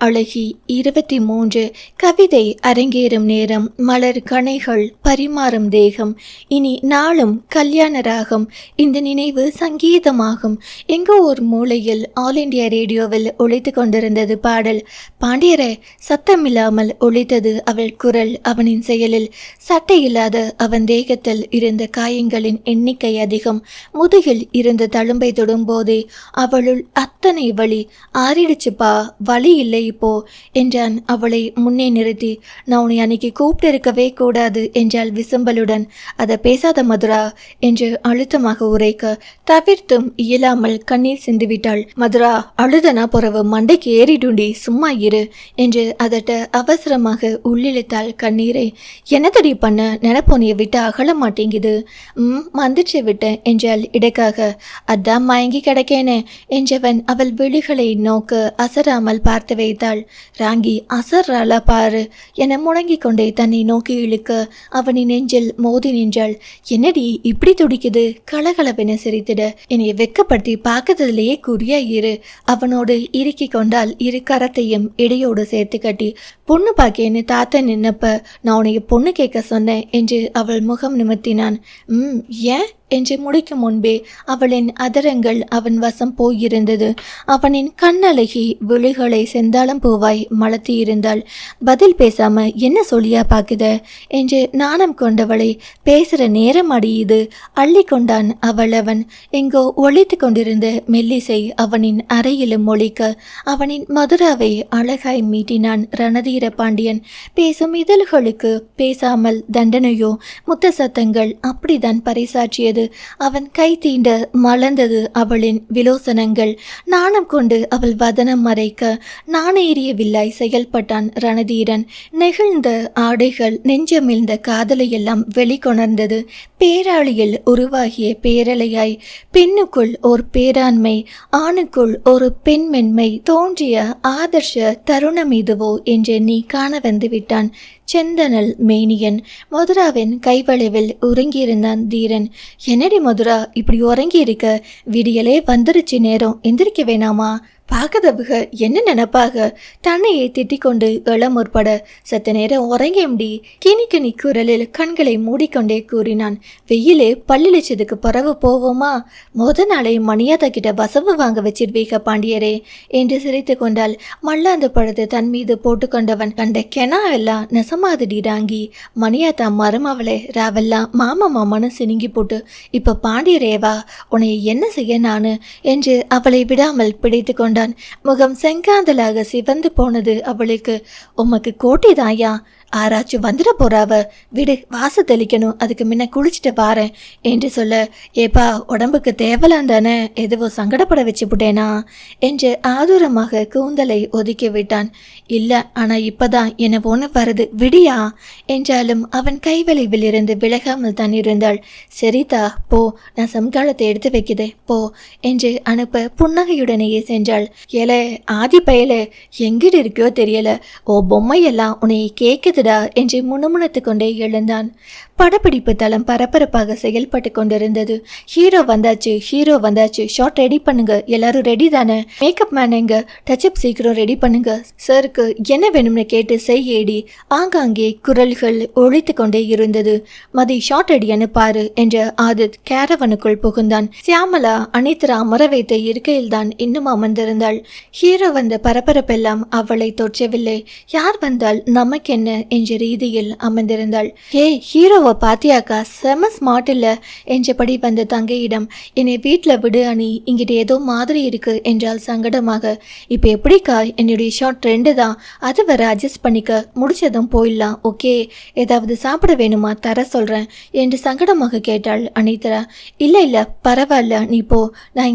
[SPEAKER 1] அழகி 23. கவிதை அரங்கேறும் நேரம், மலர் கணைகள் பரிமாறும் தேகம், இனி நாளும் கல்யாண ராகம். இந்த நினைவு சங்கீதமாகும். எங்கோ ஒரு மூலையில் ஆல் இண்டியா ரேடியோவில் ஒலித்து கொண்டிருந்தது பாடல். பாண்டியரே! சத்தமில்லாமல் ஒலித்தது அவள் குரல். அவனின் செயலில் சட்டை இல்லாத அவன் தேகத்தில் இருந்த காயங்களின் எண்ணிக்கை அதிகம். முதுகில் இருந்த தழும்பை தொடும்போதே அவளுள் அத்தனை வலி. ஆறிடுச்சுப்பா, வலி இல்லை இப்போ என்றான் அவளை முன்னே நிறுத்தி. நான் உன்னை அன்னைக்கு கூப்பிட்டு இருக்கவே கூடாது என்றாள் விசம்பலுடன். அதை பேசாத மதுரா என்று அழுத்தமாக உரைக்க தவிர்த்தும் இயலாமல் கண்ணீர் சிந்துவிட்டாள். மதுரா, அழுதனா பொறவு மண்டைக்கு ஏறிடுண்டி, சும்மா இரு என்று அதட்ட அவசரமாக உள்ளிழுத்தாள் கண்ணீரை. என்னத்தடி பண்ண? நினைப்போனிய விட்டு அகல மாட்டேங்குது. வந்துச்சு விட்டேன் என்றாள் இடைக்காக. அதான் மயங்கி கிடக்கேனே என்றவன் அவள் விழிகளை நோக்க அசராமல் பார்த்து வைத்தாள். ராங்கி அசர்றாளா பாரு என முழங்கிக் கொண்டே தன்னை நோக்கி இழுக்க அவனின் நெஞ்சில் மோதி நின்றாள். என்னடி இப்படி துடிக்குது? கலகலவென சிரித்திட, என்னைய வெக்கப்படுத்தி பார்க்கறதுலேயே குறியா இரு. அவனோடு இறுக்கி கொண்டால் இரு கரத்தையும் இடையோடு சேர்த்து கட்டி, பொண்ணு பாக்கேன்னு தாத்தா நின்னப்ப நான் உன்னைய பொண்ணு கேட்க சொன்னேன் என்று அவள் முகம் நிமித்தினான். ஏன் என்று முடிக்கும் முன்பே அவளின் அதரங்கள் அவன் வசம் போயிருந்தது. அவனின் கண்ணழகி விழிகளை செந்தாளம் பூவாய் மலர்த்தியிருந்தாள். பதில் பேசாம என்ன சொல்லியா பாக்குத என்று நாணம் கொண்டவளை, பேசுற நேரம் அடியுது அள்ளி கொண்டான் அவன். எங்கோ ஒழித்து கொண்டிருந்த மெல்லிசை அவனின் அறையிலும் ஒழிக்க அவனின் மதுராவை அழகாய் மீட்டினான் ரணதீர பாண்டியன். பேசும் இதழ்களுக்கு பேசாமல் தண்டனையோ முத்த சத்தங்கள் அப்படிதான் பறைசாற்றியது. அவன் கை தீண்ட மலர்ந்தது அவளின் விலோசனங்கள். நாணம் கொண்டு அவள் வதனம் மறைக்க நாணேறியவில்லாய் செயல்பட்டான் ரணதீரன். நெகிழ்ந்த ஆடைகள் நெஞ்சமிழ்ந்த காதலையெல்லாம் வெளிக்கொணர்ந்தது. பேராளியில் உருவாகிய பேரலையாய் பெண்ணுக்குள் ஒரு பேராண்மை, ஆணுக்குள் ஒரு பெண்மென்மை தோன்றிய ஆதர்ஷ தருணம் இதுவோ என்று நீ காண வந்து விட்டான் செந்தனல் மேனியன். மதுராவின் கைவளைவில் உறங்கியிருந்தான் தீரன். என்னடி மதுரா, இப்படி உறங்கி இருக்க? விடியலே வந்துருச்சு, நேரம் எந்திரிக்க வேணாமா? பார்க்கதவுக என்ன நினைப்பாக? தன்னையை திட்டிக் கொண்டு எழ முற்பட, சத்த நேரம் உறங்கேம்டி கிணி கிணி குரலில் கண்களை மூடிக்கொண்டே கூறினான். வெயிலே பல்லிழிச்சதுக்கு பறவு போவோமா? நாளை மணியாதா கிட்ட வசவு வாங்க வச்சிருவீக பாண்டியரே என்று சிரித்து கொண்டால் மல்லாந்து பழத்தை தன் மீது போட்டுக்கொண்டவன். கண்ட கெனா எல்லாம் நெசமாதிடி ராங்கி. மணியாத்தா மருமவளே ராவெல்லாம் மாமான்னு சினுங்கி போட்டு இப்ப பாண்டியரேவா உன்னை என்ன செய்ய நானு என்று அவளை விடாமல் பிடித்து கொண்டான். முகம் செங்காந்தலாக சிவந்து போனது அவளுக்கு. உமக்கு கோட்டிதாயா? ஆராச்சும் வந்துட போறாவ, விடு, வாச தெளிக்கணும், அதுக்கு முன்ன குளிச்சுட்டு வாரேன் என்று சொல்ல, ஏப்பா உடம்புக்கு தேவலாம் தானே, எதுவோ சங்கடப்பட வச்சு விட்டேனா என்று ஆதூரமாக கூந்தலை ஒதுக்கி விட்டான். இல்லை, ஆனா இப்பதான் என்ன ஒன்று வருது, விடியா என்றாலும் அவன் கைவளைவில் இருந்து விலகாமல் தான் இருந்தாள். சரிதா போ, நான் சம்காலத்தை எடுத்து வைக்குதே போ என்று அனுப்ப புன்னகையுடனேயே சென்றாள். ஏலே ஆதி பயலே, எங்கிட்டு இருக்கியோ தெரியல, ஓ பொம்மையெல்லாம் உன்னை கேட்குதுடா என்று முணுமுணுத்து கொண்டே எழுந்தான். படப்பிடிப்பு தளம் பரபரப்பாக செயல்பட்டு கொண்டிருந்தது. ஹீரோ வந்தாச்சு, ஷார்ட் ரெடி பண்ணுங்க, எல்லாரும் ரெடி தானே, மேக்கப் மேன் எங்க, டச்சப் சீக்கிரம் ரெடி பண்ணுங்க, சருக்கு என்ன வேணும்னு கேட்டு செய்யேடி. ஆங்காங்கே குரல்கள் ஒழித்து கொண்டே இருந்தது. மதி ஷார்ட் ரெடியானு பாரு என்ற ஆதித் கேரவனுக்குள் புகுந்தான். சியாமலா அனித்ரா அமர வைத்த இருக்கையில் தான் இன்னும் அமர்ந்திருந்தாள். ஹீரோ வந்த பரபரப்பெல்லாம் அவளை தொற்றவில்லை. யார் வந்தால் நமக்கென்ன என்ற ரீதியில் அமர்ந்திருந்தாள். ஹே ஹீரோவை பாத்தியாக்கா, செம ஸ்மார்ட் இல்ல என்றபடி வந்த தங்கையிடம், என்னை வீட்டில் விடு அணி, இங்கிட்ட ஏதோ மாதிரி இருக்கு என்றால் சங்கடமாக. இப்ப எப்படிக்கா, என்னுடைய ஷார்ட் 2 தான், அது வர அட்ஜஸ்ட் பண்ணிக்க, முடிச்சதும் போயிடலாம், ஓகே, ஏதாவது சாப்பிட வேணுமா, தர சொல்றேன் என்று சங்கடமாக கேட்டாள் அனிதா. இல்ல பரவாயில்ல, நீ போ, நான்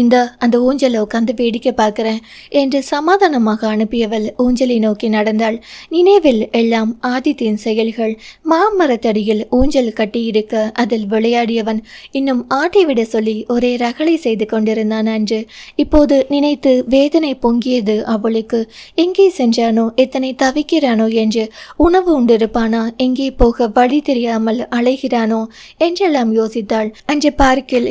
[SPEAKER 1] இந்த அந்த ஊஞ்சலை உட்காந்து வேடிக்கை பார்க்கிறேன் என்று சமாதானமாக அனுப்பியவள் ஊஞ்சலை நோக்கி நடந்தாள். நினைவில் எல்லாம் ஆதித்தின் செயல்கள். மாமரத்தடியில் ஊஞ்சல் கட்டி இருக்க அதில் விளையாடியவன் இன்னும் ஆட்டிவிட சொல்லி ஒரே ரகளை செய்து கொண்டிருந்தான் அன்று. இப்போது நினைத்து வேதனை பொங்கியது அவளுக்கு. எங்கே சென்றானோ, எத்தனை தவிக்கிறானோ என்று. உணவு உண்டிருப்பானா, எங்கே போக வழி தெரியாமல் அலைகிறானோ என்றெல்லாம் யோசித்தாள். அன்று பார்க்கில்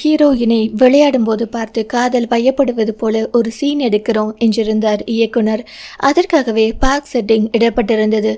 [SPEAKER 1] ஹீரோயினை விளையாடும் போது பார்த்து காதல் வயப்படுவது போல ஒரு சீன் எடுக்கிறோம் என்றிருந்தார் இயக்குனர். அதற்காகவே பார்க் செட்டிங் இடப்பட்டிருந்தது.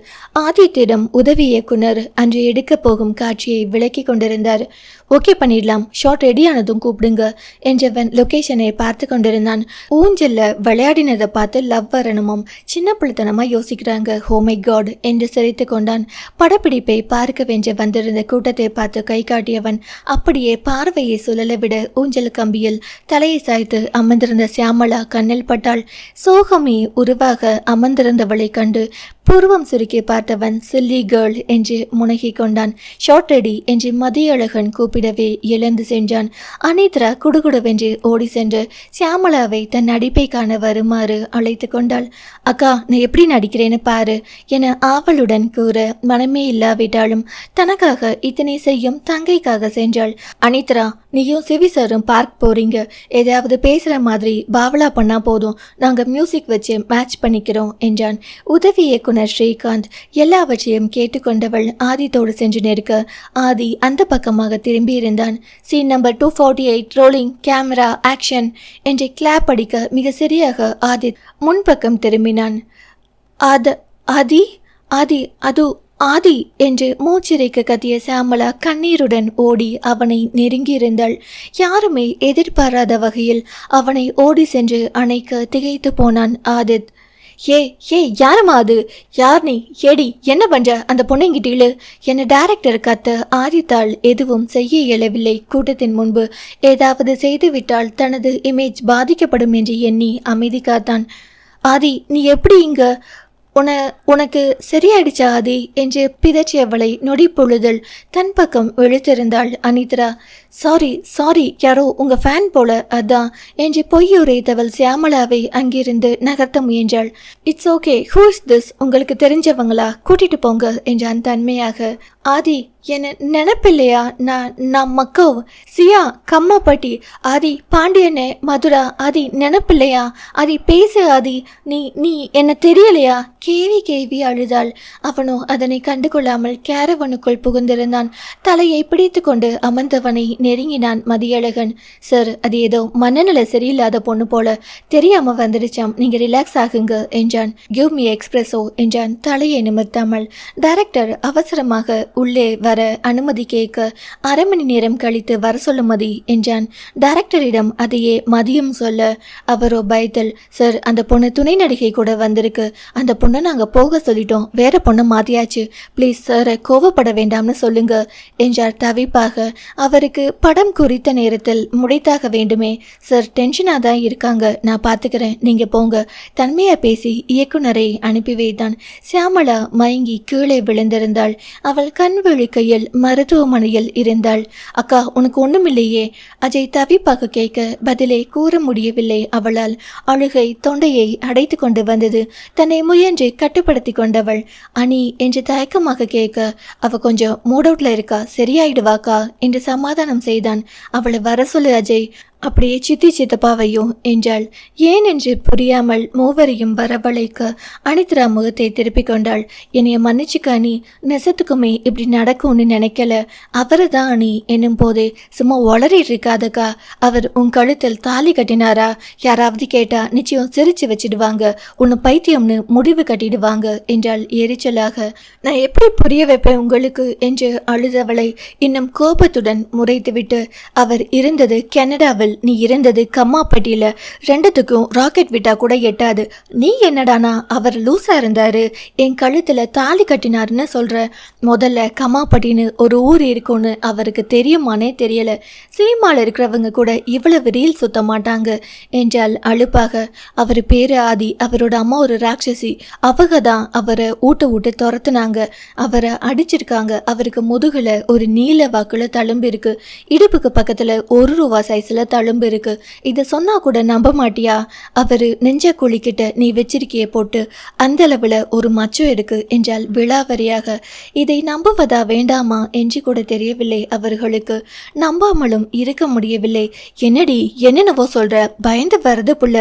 [SPEAKER 1] ஆதித்திடம் உதவி இயக்குனர் அன்று எடுக்க போகும் காட்சியை விளக்கி கொண்டிருந்தார். ஓகே பண்ணிடலாம், ஷார்ட் ரெடியானதும் கூப்பிடுங்க என்றவன் லொகேஷனை பார்த்து கொண்டிருந்தான். ஊஞ்சல்ல விளையாடினதை பார்த்து லவ் வரணுமாம், சின்ன பிள்ளைத்தனமா யோசிக்கிறாங்க, ஓ மை காட் என்று சிரித்து கொண்டான். படப்பிடிப்பை பார்க்க வென்று வந்திருந்த கூட்டத்தை பார்த்து கை காட்டியவன் அப்படியே பார்வையை சுழல விட ஊஞ்சல் கம்பியில் தலையை சாய்த்து அமர்ந்திருந்த சியாமலா கண்ணில் பட்டாள். சோகமே உருவாக அமர்ந்திருந்தவளை கண்டு புருவம் சுருக்கி பார்த்தவன் சில்லி கேர்ள் என்று முனகி கொண்டான். ஷார்ட் ரெடி என்று மதியழகன் கூப்பிடவே எழுந்து சென்றான். அனித்ரா குடுகுடுவென்று ஓடி சென்று சியாமலாவை தன் நடிப்பை காண வருமாறு அழைத்து கொண்டாள். அக்கா, நான் எப்படி நடிக்கிறேன்னு பாரு என ஆவலுடன் கூற மனமே இல்லாவிட்டாலும் தனக்காக இத்தனை செய்யும் தங்கைக்காக சென்றாள். அனித்ரா, நீயும் சிவி சாரும் பார்க் போறீங்க, ஏதாவது பேசுற மாதிரி பாவலா பண்ணா போதும், நாங்க மியூசிக் வச்சு மேட்ச் பண்ணிக்கிறோம் என்றான். உதவி இயக்குனர் ஸ்ரீகாந்த் எல்லாவற்றையும் கேட்டுக்கொண்டவள் ஆதித்தோடு சென்று நிற்க ஆதி அந்த பக்கமாக திரும்பி இருந்தான். Scene number 248 rolling camera action என்று கிளாப் அடிக்க மிக சரியாக ஆதித் முன்பக்கம் திரும்பினான். ஆதி என்று மூச்சிறைக்க கத்திய சாமலா கண்ணீருடன் ஓடி அவனை நெருங்கியிருந்தாள். யாருமே எதிர்பாராத வகையில் அவனை ஓடி சென்று அணைக்க திகைத்து போனான் ஆதித். ஏ யாரம்மா அது, யார் நீ, ஏடி என்ன பண்ற, அந்த பொண்ணுங்கிட்டீழு என டைரக்டர் கத்த ஆதித்தாள் எதுவும் செய்ய இயலவில்லை. கூட்டத்தின் முன்பு ஏதாவது செய்துவிட்டால் தனது இமேஜ் பாதிக்கப்படும் என்று எண்ணி அமைதி காத்தான். ஆதி, நீ எப்படி இங்க, உனக்கு சரியாயிடுச்சா ஆதி என்று பிதற்றியவளை நொடி பொழுதில் தன் பக்கம் இழுத்திருந்தாள் அனித்ரா. சாரி, யாரோ உங்க ஃபேன் போல, அதான் என்று பொய்யுரைத்தவள் சியாமலாவை அங்கிருந்து நகர்த்த முயன்றாள். It's okay, who is this, உங்களுக்கு தெரிஞ்சவங்களா, கூட்டிட்டு போங்க என்றான் தன்மையாக. ஆதி, என்ன நினைப்பில்லையா, நான் மக்கோ சியா கம்மாப்பட்டி, ஆதி பாண்டியனே மதுரா, ஆதி நினைப்பில்லையா, ஆதி பேசு ஆதி, நீ என்ன தெரியலையா, கேவி அழுதாள். அவனோ அதனை கண்டுகொள்ளாமல் கேரவனுக்குள் புகுந்திருந்தான். தலையை பிடித்து கொண்டு அமர்ந்தவனை நெருங்கினான் மதியழகன். சார், அது ஏதோ மனநிலை சரியில்லாத பொண்ணு போல, தெரியாம வந்துடுச்சாம், நீங்க ரிலாக்ஸ் ஆகுங்க என்றான். கிவ் மீ எக்ஸ்பிரஸோ என்றான் தலையை நிமிர்த்தாமல். டைரக்டர் அவசரமாக உள்ளே வர அனுமதி கேட்க அரை மணி நேரம் கழித்து வர சொல்லுமதி என்றான். டைரக்டரிடம் அதையே மதியம் சொல்ல அவரோ பயத்தில், சார், அந்த பொண்ணு துணை நடிகை கூட வந்திருக்கு, அந்த பொண்ணை நாங்க போக சொல்லிட்டோம், வேற பொண்ணு மாத்தியாச்சு, ப்ளீஸ் சார் கோவப்பட வேண்டாம்னு சொல்லுங்க என்றார் தவிப்பாக. அவருக்கு படம் குறித்த நேரத்தில் முடித்தாக வேண்டுமே. சார் டென்ஷனாக தான் இருக்காங்க, நான் பார்த்துக்கிறேன், நீங்க போங்க தன்மையா பேசி இயக்குனரை அனுப்பி வைத்தான். சியாமலா மயங்கி கீழே விழுந்திருந்தாள். அவள் கண் விழிக்கையில் மருத்துவமனையில் இருந்தாள். அக்கா, உனக்கு ஒண்ணுமில்லையே? அஜய் தவிப்பாக கேட்க பதிலே கூற முடியவில்லை அவளால். அழுகை தொண்டையை அடைத்து கொண்டு வந்தது. தன்னை முயன்று கட்டுப்படுத்தி கொண்டவள் அனி என்று தயக்கமாக கேட்க அவ கொஞ்சம் மூட் அவுட்ல இருக்கா, சரியாயிடுவாக்கா என்று சமாதானம் செய்தான். அவளை வர சொல்லு அஜய். அப்படியே சித்தி சித்தப்பாவையும் என்றாள். ஏன் என்று புரியாமல் மூவரையும் வரவழைக்க அனித்ரா முகத்தை திருப்பிக் கொண்டாள். என்னைய மன்னிச்சுக்க அனி, நெசத்துக்குமே இப்படி நடக்கும்னு நினைக்கல. அவரு தான் அனி என்னும் போதே சும்மா ஒளறிட்டு இருக்காதக்கா. அவர் உன் கழுத்தில் தாலி கட்டினாரா? யாராவது கேட்டா நிச்சயம் சிரிச்சு வச்சிடுவாங்க, உன்னை பைத்தியம்னு முடிவு கட்டிடுவாங்க என்றாள் எரிச்சலாக. நான் எப்படி புரிய வைப்பேன் உங்களுக்கு என்று அழுதவளை இன்னும் கோபத்துடன் முறைத்துவிட்டு, அவர் இருந்தது கனடாவில், நீ இருந்தது கம்மாப்பட்டியில, ரெண்டுத்துக்கும் ராக்கெட் விட்டா கூட எட்டாது. நீ என்னடானா அவர் லூசா இருந்தாரு, என் கழுத்துல தாலி கட்டினாருன்னு சொல்ற. முதல்ல கம்மாப்பட்டின்னு ஒரு ஊர் இருக்கும்னு அவருக்கு தெரியுமானே தெரியல. சினிமால இருக்கிறவங்க கூட இவ்வளவு ரீல் சுத்த மாட்டாங்க என்றால் அழுப்பாக. அவர் பேரு ஆதி, அவரோட அம்மா ஒரு ராட்சசி. அவங்க தான் அவரை ஊட்ட துரத்துனாங்க. அவரை அடிச்சிருக்காங்க. அவருக்கு முதுகுல ஒரு நீல வாக்குல தழும்பு இருக்கு. இடுப்புக்கு பக்கத்துல ₹1 சைஸ்ல தழும்பு இருக்கு. இதை சொன்னா கூட நம்ப மாட்டியா? அவரு நெஞ்ச குழிக்கிட்ட நீ வச்சிருக்கிய போட்டு அந்த அளவுல ஒரு மச்சம் இருக்கு என்றால் விழாவரியாக. இதை நம்புவதா வேண்டாமா என்று கூட தெரியவில்லை அவர்களுக்கு. நம்பாமலும் இருக்க முடியவில்லை. என்னடி என்னென்னவோ சொல்ற, பயந்து வருது புள்ள,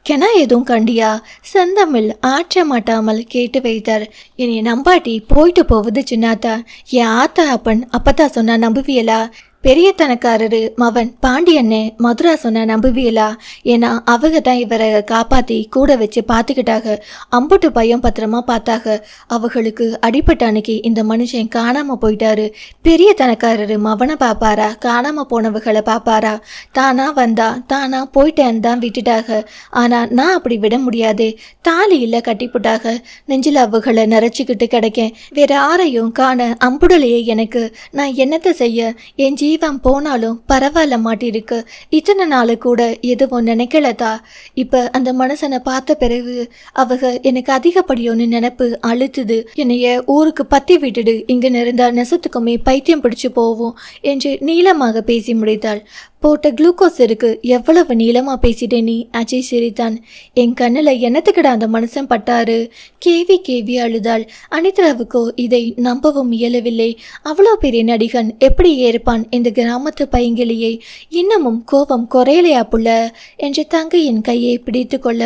[SPEAKER 1] கெனா எதுவும் கண்டியா? செந்தமிழ் ஆற்ற மாட்டாமல் கேட்டு வைத்தார். என்னை நம்பாட்டி போயிட்டு போவது சின்னாத்தா. என் ஆத்தா அப்பன் அப்பத்தா சொன்னா நம்புவியலா? பெரிய தனக்காரரு மவன் பாண்டியன்னு மதுரா சொன்ன நம்புவியலா? ஏன்னா அவங்க தான் இவரை காப்பாத்தி கூட வச்சு பார்த்துக்கிட்டாங்க. அம்புட்டு பயம் பத்திரமா பார்த்தாங்க. அவங்களுக்கு அடிப்பட்ட அன்னைக்கு இந்த மனுஷன் காணாம போயிட்டாரு. பெரிய தனக்காரரு மவனை பாப்பாரா? காணாம போனவர்களை பாப்பாரா? தானா வந்தா தானா போயிட்டேன்னு தான் விட்டுட்டாங்க. ஆனா நான் அப்படி விட முடியாது. தாலி இல்ல கட்டிப்புட்டாக. நெஞ்சில் அவகளை நிறைச்சிக்கிட்டு கிடைக்கேன். வேற யாரையும் காண அம்புடலையே எனக்கு. நான் என்னத்தை செய்ய? என் ஜீவன் போனாலும் பரவாயில்ல மாட்டிருக்கு. இத்தனை நாள் கூட எதுவும் நினைக்கலதா. இப்ப அந்த மனுஷனை பார்த்த பிறகு அவங்க எனக்கு அதிகப்படியோன்னு நினைப்பு அழுத்துது. என்னைய ஊருக்கு பத்தி விட்டுடு, இங்க இருந்தா நெசத்துக்குமே பைத்தியம் பிடிச்சு போவோம் என்று நீளமாக பேசி முடித்தாள். போட்ட குளுக்கோஸ் இருக்கு. எவ்வளவு நீளமா பேசிட்டே நீ? அஜய் சிரித்தான். என் கண்ணுல என்னத்துக்கிட அந்த மனுஷன் பட்டாரு? கேவி கேவி அழுதாள். அனித்ராவுக்கோ இதை நம்பவும் இயலவில்லை. அவ்வளோ பெரிய நடிகன் எப்படி ஏற்பான் இந்த கிராமத்து பைங்கிலியை? இன்னமும் கோபம் குறையலையா புள்ள என்று தங்கையின் கையை பிடித்து கொள்ள.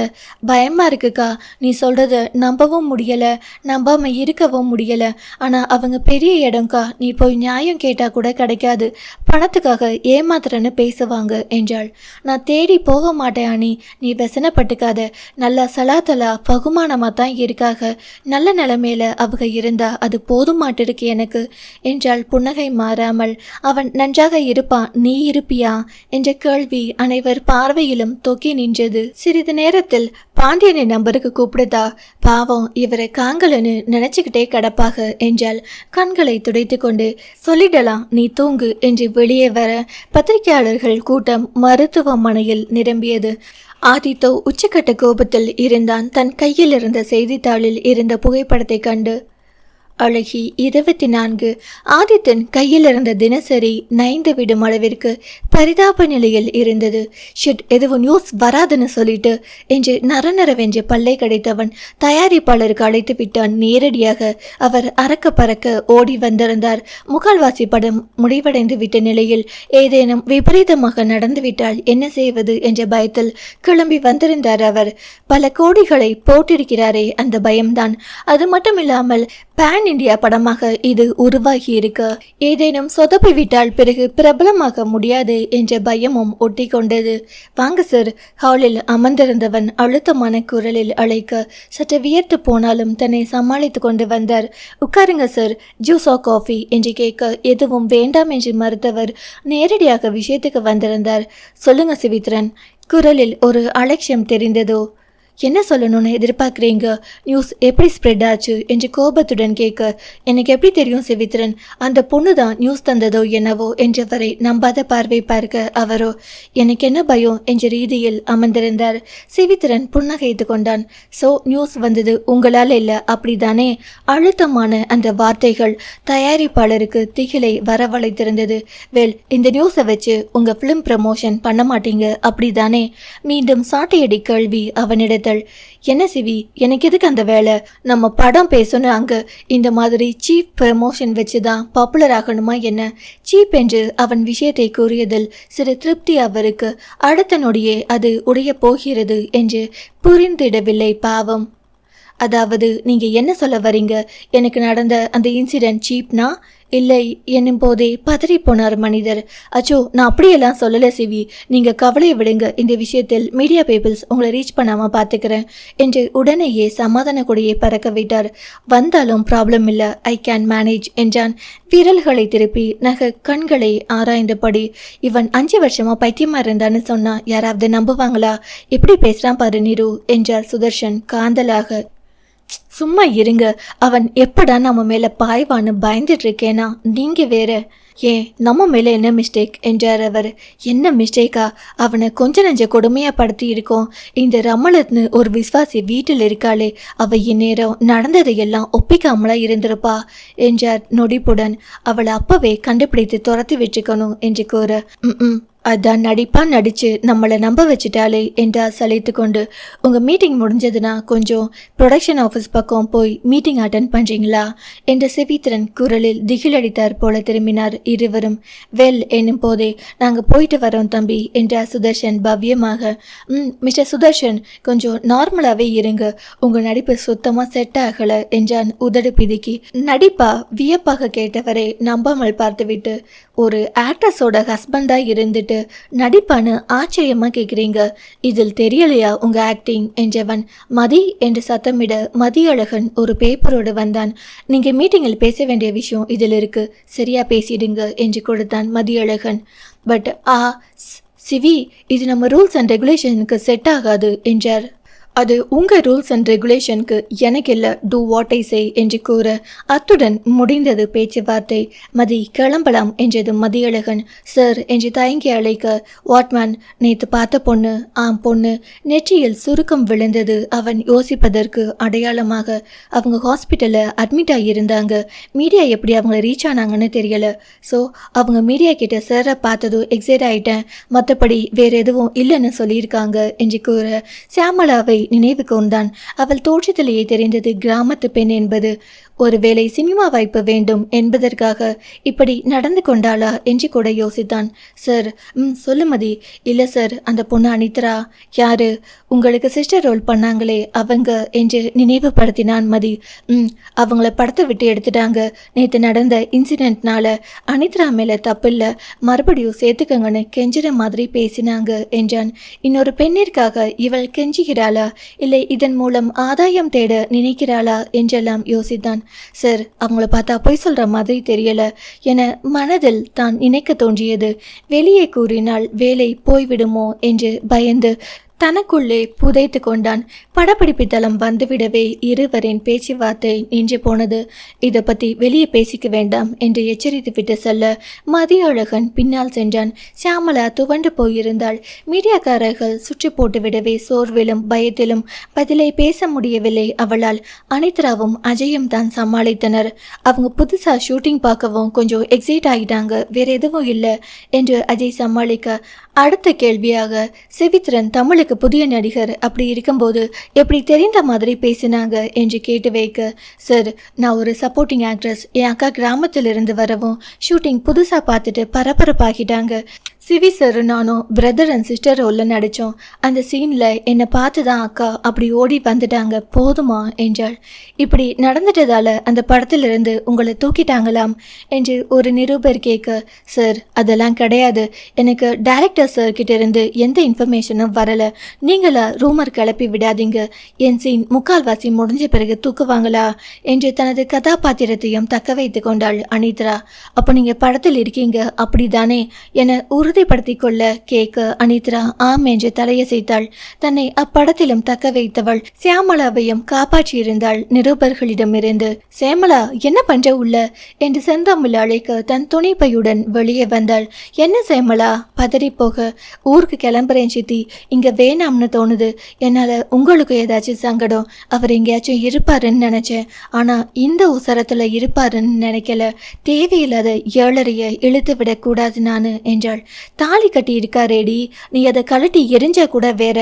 [SPEAKER 1] பயமா இருக்குக்கா, நீ சொல்றத நம்பவும் முடியல, நம்பாம இருக்கவும் முடியல. ஆனா அவங்க பெரிய இடம்க்கா, நீ போய் நியாயம் கேட்டா கூட கிடைக்காது. பணத்துக்காக ஏமாத்துறன்னு பேசுவாங்க என்றாள். நான் தேடி போக மாட்டேன் அனி, நீ வெசனப்பட்டுக்காத. நல்லா சலாத்தலா பகுமானமா தான் இருக்காக. நல்ல நிலைமையில அவங்க இருந்தா அது போதுமாட்டு இருக்கு எனக்கு என்றாள் புன்னகை மாறாமல். அவன் நன்றாக இருப்பான், நீ இருப்பியா என்ற கேள்வி அனைவர் பார்வையிலும் தொக்கி நின்றது. சிறிது நேரத்தில் பாண்டியனை நம்பருக்கு கூப்பிடுதா? பாவம், இவரை காங்கலன்னு நினைச்சுக்கிட்டே கிடப்பாக என்றால் கண்களை துடைத்து கொண்டு, சொல்லிடலாம் நீ தூங்கு என்று வெளியே வர பத்திரிகையாளர்கள் கூட்டம் மருத்துவமனையில் நிரம்பியது. ஆதித்தோ உச்சக்கட்ட கோபத்தில் இருந்தான். தன் கையில் இருந்த செய்தித்தாளில் இருந்த புகைப்படத்தை கண்டு அழகி 24 ஆதித்தன் கையில் இருந்த தினசரி நைந்து விடும் அளவிற்கு பரிதாப நிலையில் இருந்தது. ஷிட், எதுவும் நியூஸ் வராதுன்னு சொல்லிட்டு என்று நரநரவென்று பல்லை கடைத்தவன் தயாரிப்பாளருக்கு அழைத்து விட்டான். நேரடியாக அவர் அறக்க பறக்க ஓடி வந்திருந்தார். முக்கால்வாசி படம் முடிவடைந்து விட்ட நிலையில் ஏதேனும் விபரீதமாக நடந்துவிட்டால் என்ன செய்வது என்ற பயத்தில் கிளம்பி வந்திருந்தார். அவர் பல கோடிகளை போட்டிருக்கிறாரே, அந்த பயம்தான். அது மட்டும் இல்லாமல் பேன் இந்தியா படமாக இது உருவாகி இருக்க ஏதேனும் சொதப்பி விட்டால் பிறகு பிரபலமாக முடியாது என்ற பயமும் ஒட்டி கொண்டது. வாங்க சார். ஹாலில் அமர்ந்திருந்தவன் அழுத்தமான குரலில் அழைக்க சற்று வியர்த்து போனாலும் தன்னை சமாளித்து கொண்டு வந்தார். உட்காருங்க சார், ஜூஸோ காஃபி என்று கேட்க எதுவும் வேண்டாம் என்று மறுத்தவர் நேரடியாக விஷயத்துக்கு வந்திருந்தார். சொல்லுங்க சிவித்ரன். குரலில் ஒரு அலட்சியம் தெரிந்ததோ. என்ன சொல்லணும்னு எதிர்பார்க்குறீங்க? நியூஸ் எப்படி ஸ்ப்ரெட் ஆச்சு என்று கோபத்துடன் கேட்க, எனக்கு எப்படி தெரியும் சிவித்ரன்? அந்த பொண்ணு தான் நியூஸ் தந்ததோ என்னவோ என்றவரை நம்பாத பார்வை பார்க்க அவரோ எனக்கு என்ன பயம் என்ற ரீதியில் அமர்ந்திருந்தார். சிவித்ரன் புன்னகைத்து கொண்டான். ஸோ நியூஸ் வந்தது உங்களால் இல்லை அப்படிதானே? அழுத்தமான அந்த வார்த்தைகள் தயாரிப்பாளருக்கு திகிலை வரவழைத்திருந்தது. வெல், இந்த நியூஸை வச்சு உங்கள் ஃபிலிம் ப்ரமோஷன் பண்ண மாட்டீங்க அப்படிதானே? மீண்டும் சாட்டையடி கேள்வி அவனிடத்தில் சிரித்தள். என்ன சிவி, எனக்கு எதுக்கு அந்த வேலை? நம்ம படம் பேசணும், அங்க இந்த மாதிரி சீப் ப்ரமோஷன் வச்சுதான் பாப்புலர் ஆகணுமா என்ன? சீப் என்று அவன் விஷயத்தை கூறியதில் சிறு திருப்தி அவருக்கு. அடுத்த நொடியே அது உடைய போகிறது என்று புரிந்திடவில்லை பாவம். அதாவது நீங்க என்ன சொல்ல வரீங்க? எனக்கு நடந்த அந்த இன்சிடென்ட் சீப்னா? இல்லை என்னும் போதே பதறி போனார் மனிதர். அச்சோ, நான் அப்படியெல்லாம் சொல்லலை சிவி, நீங்க கவலையை விடுங்க. இந்த விஷயத்தில் மீடியா பீப்புள்ஸ் உங்களை ரீச் பண்ணாம பார்த்துக்கிறேன் என்று உடனேயே சமாதான கொடியை பறக்க விட்டார். வந்தாலும் ப்ராப்ளம் இல்லை, ஐ கேன் மேனேஜ் என்றான் விரல்களை திருப்பி கண்களை ஆராய்ந்தபடி. இவன் 5 வருஷமா பைத்தியமா இருந்தான்னு சொன்னா யாராவது நம்புவாங்களா? எப்படி பேசுறான் பாரு நிரு என்றார் சுதர்ஷன் காந்தலாக. சும்மா இருங்க, அவன் எப்படா நம்ம மேல பாய்வான்னு பயந்துட்டு இருக்கேனா? நீங்க வேற. ஏன் நம்ம மேல என்ன மிஸ்டேக் என்றார் அவர். என்ன மிஸ்டேக்கா? அவனை கொஞ்ச நெஞ்ச கொடுமையா படுத்தி இருக்கோம். இந்த ரமலத்னு ஒரு விஸ்வாசி வீட்டில் இருக்காளே, அவ இந்நேரம் நடந்ததையெல்லாம் ஒப்பிக்காமலா இருந்திருப்பா என்றார் நொடிப்புடன். அவளை அப்பவே கண்டுபிடித்து துரத்தி வச்சுக்கணும் என்று கூற, அதான் நடிப்பான் நடிச்சு நம்மளை நம்ப வச்சுட்டாலே என்றார் சலித்து கொண்டு. உங்கள் மீட்டிங் முடிஞ்சதுன்னா கொஞ்சம் ப்ரொடக்ஷன் ஆஃபீஸ் பக்கம் போய் மீட்டிங் அட்டன் பண்ணுறீங்களா என்ற செவித்திரன் குரலில் திகிலடித்தார் போல திரும்பினார் இருவரும். வெல் என்னும் போதே நாங்கள் போயிட்டு வரோம் தம்பி என்றார் சுதர்ஷன் பவ்யமாக. மிஸ்டர் சுதர்ஷன், கொஞ்சம் நார்மலாகவே இருங்க, உங்கள் நடிப்பு சுத்தமாக செட் ஆகலை என்றான் உதடு பிதுக்கி. நடிப்பா வியப்பாக கேட்டவரை நம்பாமல் பார்த்துவிட்டு, ஒரு ஆக்ட்ரஸோட ஹஸ்பண்டாக இருந்துட்டு நடிப்பான்னு ஆச்சரியமா கேட்குறீங்க, இதில் தெரியலையா உங்க ஆக்டிங் என்றவன். மதி என்று சத்தமிட மதியழகன் ஒரு பேப்பரோடு வந்தான். நீங்க மீட்டிங்கில் பேச வேண்டிய விஷயம் இதில் இருக்கு, சரியா பேசிடுங்க என்று கொடுத்தான் மதியழகன். பட் சிவி, இது நம்ம ரூல்ஸ் அண்ட் ரெகுலேஷனுக்கு செட் ஆகாது என்றார். அது உங்கள் ரூல்ஸ் அண்ட் ரெகுலேஷனுக்கு, எனக்கு இல்லை, டூ வாட் ஐ சே என்று கூற அத்துடன் முடிந்தது பேச்சுவார்த்தை. மதி கிளம்பலாம் என்றது மதியழகன். சார் என்று தயங்கி அழைக்க, வாட்மேன், நேற்று பார்த்த பொண்ணு? ஆம் பொண்ணு. நெற்றியில் சுருக்கம் விழுந்தது அவன் யோசிப்பதற்கு அடையாளமாக. அவங்க ஹாஸ்பிட்டலில் அட்மிட் ஆகியிருந்தாங்க. மீடியா எப்படி அவங்கள ரீச் ஆனாங்கன்னு தெரியல. ஸோ அவங்க மீடியா கிட்ட சாரை பார்த்ததும் எக்ஸைட் ஆகிட்டேன், மற்றபடி வேறு எதுவும் இல்லைன்னு சொல்லியிருக்காங்க என்று கூற சியாமலாவை நினைவு கூர்ந்தான். அவள் தோற்றத்திலேயே தெரிந்தது கிராமத்து பெண் என்பது. ஒருவேளை சினிமா வாய்ப்பு வேண்டும் என்பதற்காக இப்படி நடந்து கொண்டாளா என்று கூட யோசித்தான். சார், சொல்லுமதி. இல்லை சார், அந்த பொண்ணு அனித்ரா. யாரு? உங்களுக்கு சிஸ்டர் ரோல் பண்ணாங்களே அவங்க என்று நினைவுபடுத்தினான் மதி. அவங்கள படத்தை விட்டு எடுத்துட்டாங்க. நேற்று நடந்த இன்சிடென்ட்னால அனித்ரா மேலே தப்பில்லை, மறுபடியும் சேர்த்துக்கங்கன்னு கெஞ்சுற மாதிரி பேசினாங்க என்றான். இன்னொரு பெண்ணிற்காக இவள் கெஞ்சுகிறாளா, இல்லை இதன் மூலம் ஆதாயம் தேட நினைக்கிறாளா என்றெல்லாம் யோசித்தான். சார், அவங்கள பார்த்தா பொய் சொல்ற மாதிரி தெரியல என மனதில் தான் நினைக்க தோன்றியது. வெளியே கூறினால் வேலை போய்விடுமோ என்று பயந்து தனக்குள்ளே புதைத்து கொண்டான். படப்பிடிப்பு தளம் வந்துவிடவே இருவரின் பேச்சுவார்த்தை நின்று போனது. இதை பற்றி வெளியே பேசிக்க வேண்டாம் என்று எச்சரித்து விட்டு செல்ல மதியழகன் பின்னால் சென்றான். சியாமலா துவண்டு போயிருந்தாள். மீடியாக்காரர்கள் சுற்றி போட்டு விடவே சோர்விலும் பயத்திலும் பதிலை பேச முடியவில்லை அவளால். அனித்ராவும் அஜயும் தான் சமாளித்தனர். அவங்க புதுசா ஷூட்டிங் பார்க்கவும் கொஞ்சம் எக்ஸைட் ஆகிட்டாங்க, வேற எதுவும் இல்லை என்று அஜய் சமாளிக்க, அடுத்த கேள்வியாக செவித்திரன் தமிழுக்கு புதிய நடிகர், அப்படி இருக்கும்போது எப்படி தெரிந்த மாதிரி பேசினாங்க என்று கேட்டு வைக்க, சார், நான் ஒரு சப்போர்ட்டிங் ஆக்ட்ரஸ், என் அக்கா கிராமத்தில் இருந்து வரவும் ஷூட்டிங் புதுசாக பார்த்துட்டு பரபரப்பாகிட்டாங்க. சிவி சார் நானும் பிரதர் அண்ட் சிஸ்டர் ரோலில் நடித்தோம். அந்த சீனில் என்னை பார்த்து தான் அக்கா அப்படி ஓடி வந்துட்டாங்க, போதுமா என்றாள். இப்படி நடந்துட்டதால அந்த படத்திலிருந்து உங்களை தூக்கிட்டாங்களாம் என்று ஒரு நிருபர் கேட்க, சார் அதெல்லாம் கிடையாது, எனக்கு டைரக்டர் சார் கிட்ட இருந்து எந்த இன்ஃபர்மேஷனும் வரலை, நீங்களா ரூமர் கிளப்பி விடாதீங்க, என் சீன் முக்கால்வாசி முடிஞ்ச பிறகு தூக்குவாங்களா என்று தனது கதாபாத்திரத்தையும் தக்க வைத்து கொண்டாள் அனித்ரா. அப்போ நீங்கள் படத்தில் இருக்கீங்க அப்படி தானே என உறுதிப்படுத்தி கொள்ள கேட்க அனித்ரா ஆம் என்று தலையசைத்தாள். தன்னை அப்படத்திலும் தக்க வைத்தவள் சியாமலாவையும் காப்பாற்றியிருந்தாள் நிருபர்களிடமிருந்து. சேமலா, என்ன பண்ற உள்ள என்று செந்தாமில் அழைக்க தன் துணைப்பையுடன் வெளியே வந்தாள். என்ன சேமலா? பதறி போக, ஊருக்கு கிளம்புறேன் சித்தி, இங்க வேலை வேணாம்னு தோணுது. என்னால் உங்களுக்கு ஏதாச்சும் சங்கடம், அவர் எங்கேயாச்சும் இருப்பாருன்னு நினச்சேன். ஆனால் இந்த உசரத்தில் இருப்பாருன்னு நினைக்கல. தேவையில்லாத ஏழரையை இழுத்து விடக்கூடாது நான் என்றாள். தாலி கட்டி இருக்காரேடி, நீ அதை கழட்டி எரிஞ்சா கூட வேற.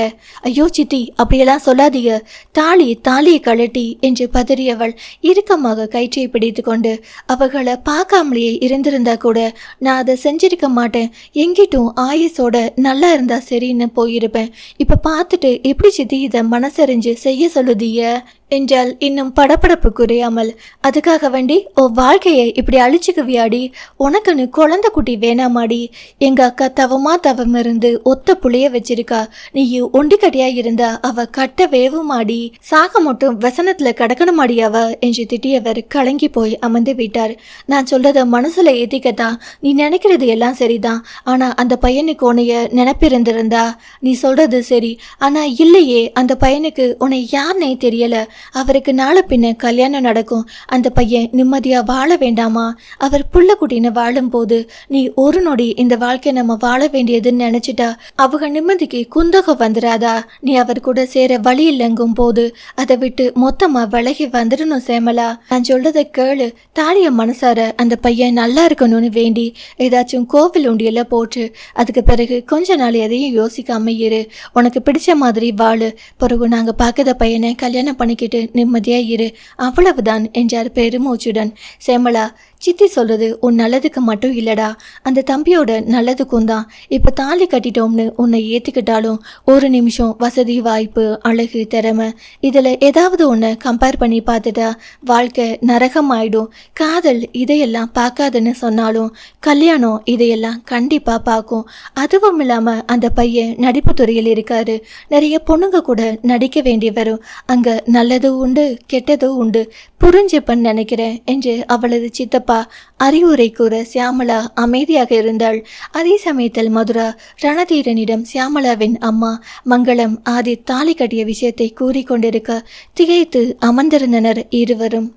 [SPEAKER 1] ஐயோ சித்தி, அப்படியெல்லாம் சொல்லாதீங்க. தாலியை கழட்டி என்று பதறியவள் இறுக்கமாக கயிற்றை பிடித்து கொண்டு, அவர்களை பார்க்காமலேயே இருந்திருந்தா கூட நான் அதை செஞ்சிருக்க மாட்டேன். எங்கிட்டும் ஆயுசோட நல்லா இருந்தா சரின்னு போயிருப்பேன். இப்ப பார்த்துட்டு எப்படி சித்தி இதை மனசறிஞ்சு செய்ய சொல்லுதீய என்றால் இன்னும் படப்படப்பு குறையாமல். அதுக்காக வேண்டி உன் வாழ்க்கையை இப்படி அழிச்சுக்குவியாடி? உனக்குன்னு குழந்தை குட்டி வேணாமாடி? எங்க அக்கா தவம் இருந்து ஒத்த புளிய வச்சிருக்கா. நீ ஒண்டிக்கட்டியா இருந்தா அவ கட்ட வேவுமாடி, சாக மட்டும் வசனத்துல கடக்கணுமாடி அவ என்று திட்டியவர் கலங்கி போய் அமர்ந்து விட்டார். நான் சொல்றத மனசுல ஏத்திக்கத்தான், நீ நினைக்கிறது எல்லாம் சரிதான். ஆனா அந்த பையனுக்கு உன்னைய நினைப்பிருந்திருந்தா நீ சொல்றது சரி. ஆனா இல்லையே, அந்த பையனுக்கு உன்னை யாருன்னே தெரியல. அவருக்கு நாளை பின்ன கல்யாணம் நடக்கும். அந்த பையன் நிம்மதியா வாழ வேண்டாமா? அவர் புள்ள குட்டின்னு வாழும் போது நீ ஒரு நொடி இந்த வாழ்க்கை நம்ம வாழ வேண்டியதுன்னு நினைச்சிட்டா அவங்க நிம்மதிக்கு குந்தகம் வந்துடாதா? நீ அவர் கூட சேர வழி இல்லைங்கும் போது அதை விட்டு மொத்தமா விலகி வந்துடணும் சேமலா. நான் சொல்றதை கேளு. தாலிய மனசார அந்த பையன் நல்லா இருக்கணும்னு வேண்டி ஏதாச்சும் கோவில் உண்டியல போட்டு அதுக்கு பிறகு கொஞ்ச நாள் எதையும் யோசிக்காம இரு. உனக்கு பிடிச்ச மாதிரி வாழு. பிறகு நாங்க பார்க்காத பையனை கல்யாணம் பண்ணிக்கிட்டு நிம்மதியா இரு, அவ்வளவுதான் என்றார் பெருமூச்சுடன். சேமலா, சித்தி சொல்றது உன் நல்லதுக்கு மட்டும் இல்லடா, அந்த தம்பியோட நல்லதுக்கும் தான். இப்ப தாலி கட்டிட்டோம்னு உன்னை ஏத்துக்கிட்டாலும் ஒரு நிமிஷம் வசதி, வாய்ப்பு, அழகு, திறமை இதுல ஏதாவது ஒன்று கம்பேர் பண்ணி பார்த்துட்டா வாழ்க்கை நரகம் ஆயிடும். காதல் இதையெல்லாம் பார்க்காதுன்னு சொன்னாலும் கல்யாணம் இதையெல்லாம் கண்டிப்பா பார்க்கும். அதுவும் இல்லாம அந்த பையன் நடிப்பு துறையில் இருக்காரு. நிறைய பொண்ணுங்க கூட நடிக்க வேண்டி வரும். அங்க நல்லதும் உண்டு, கெட்டதும் உண்டு. புரிஞ்சுப்பன்னு நினைக்கிறேன் என்று அவளது சித்தப்பா அறிவுரை கூற சியாமளா அமைதியாக இருந்தாள். அதே சமயத்தில் மதுரா ரணதீரனிடம் சியாமளாவின் அம்மா மங்களம் ஆதி தாலி கட்டிய விஷயத்தை கூறிக்கொண்டிருக்க திகைத்து அமர்ந்திருந்தனர் இருவரும்.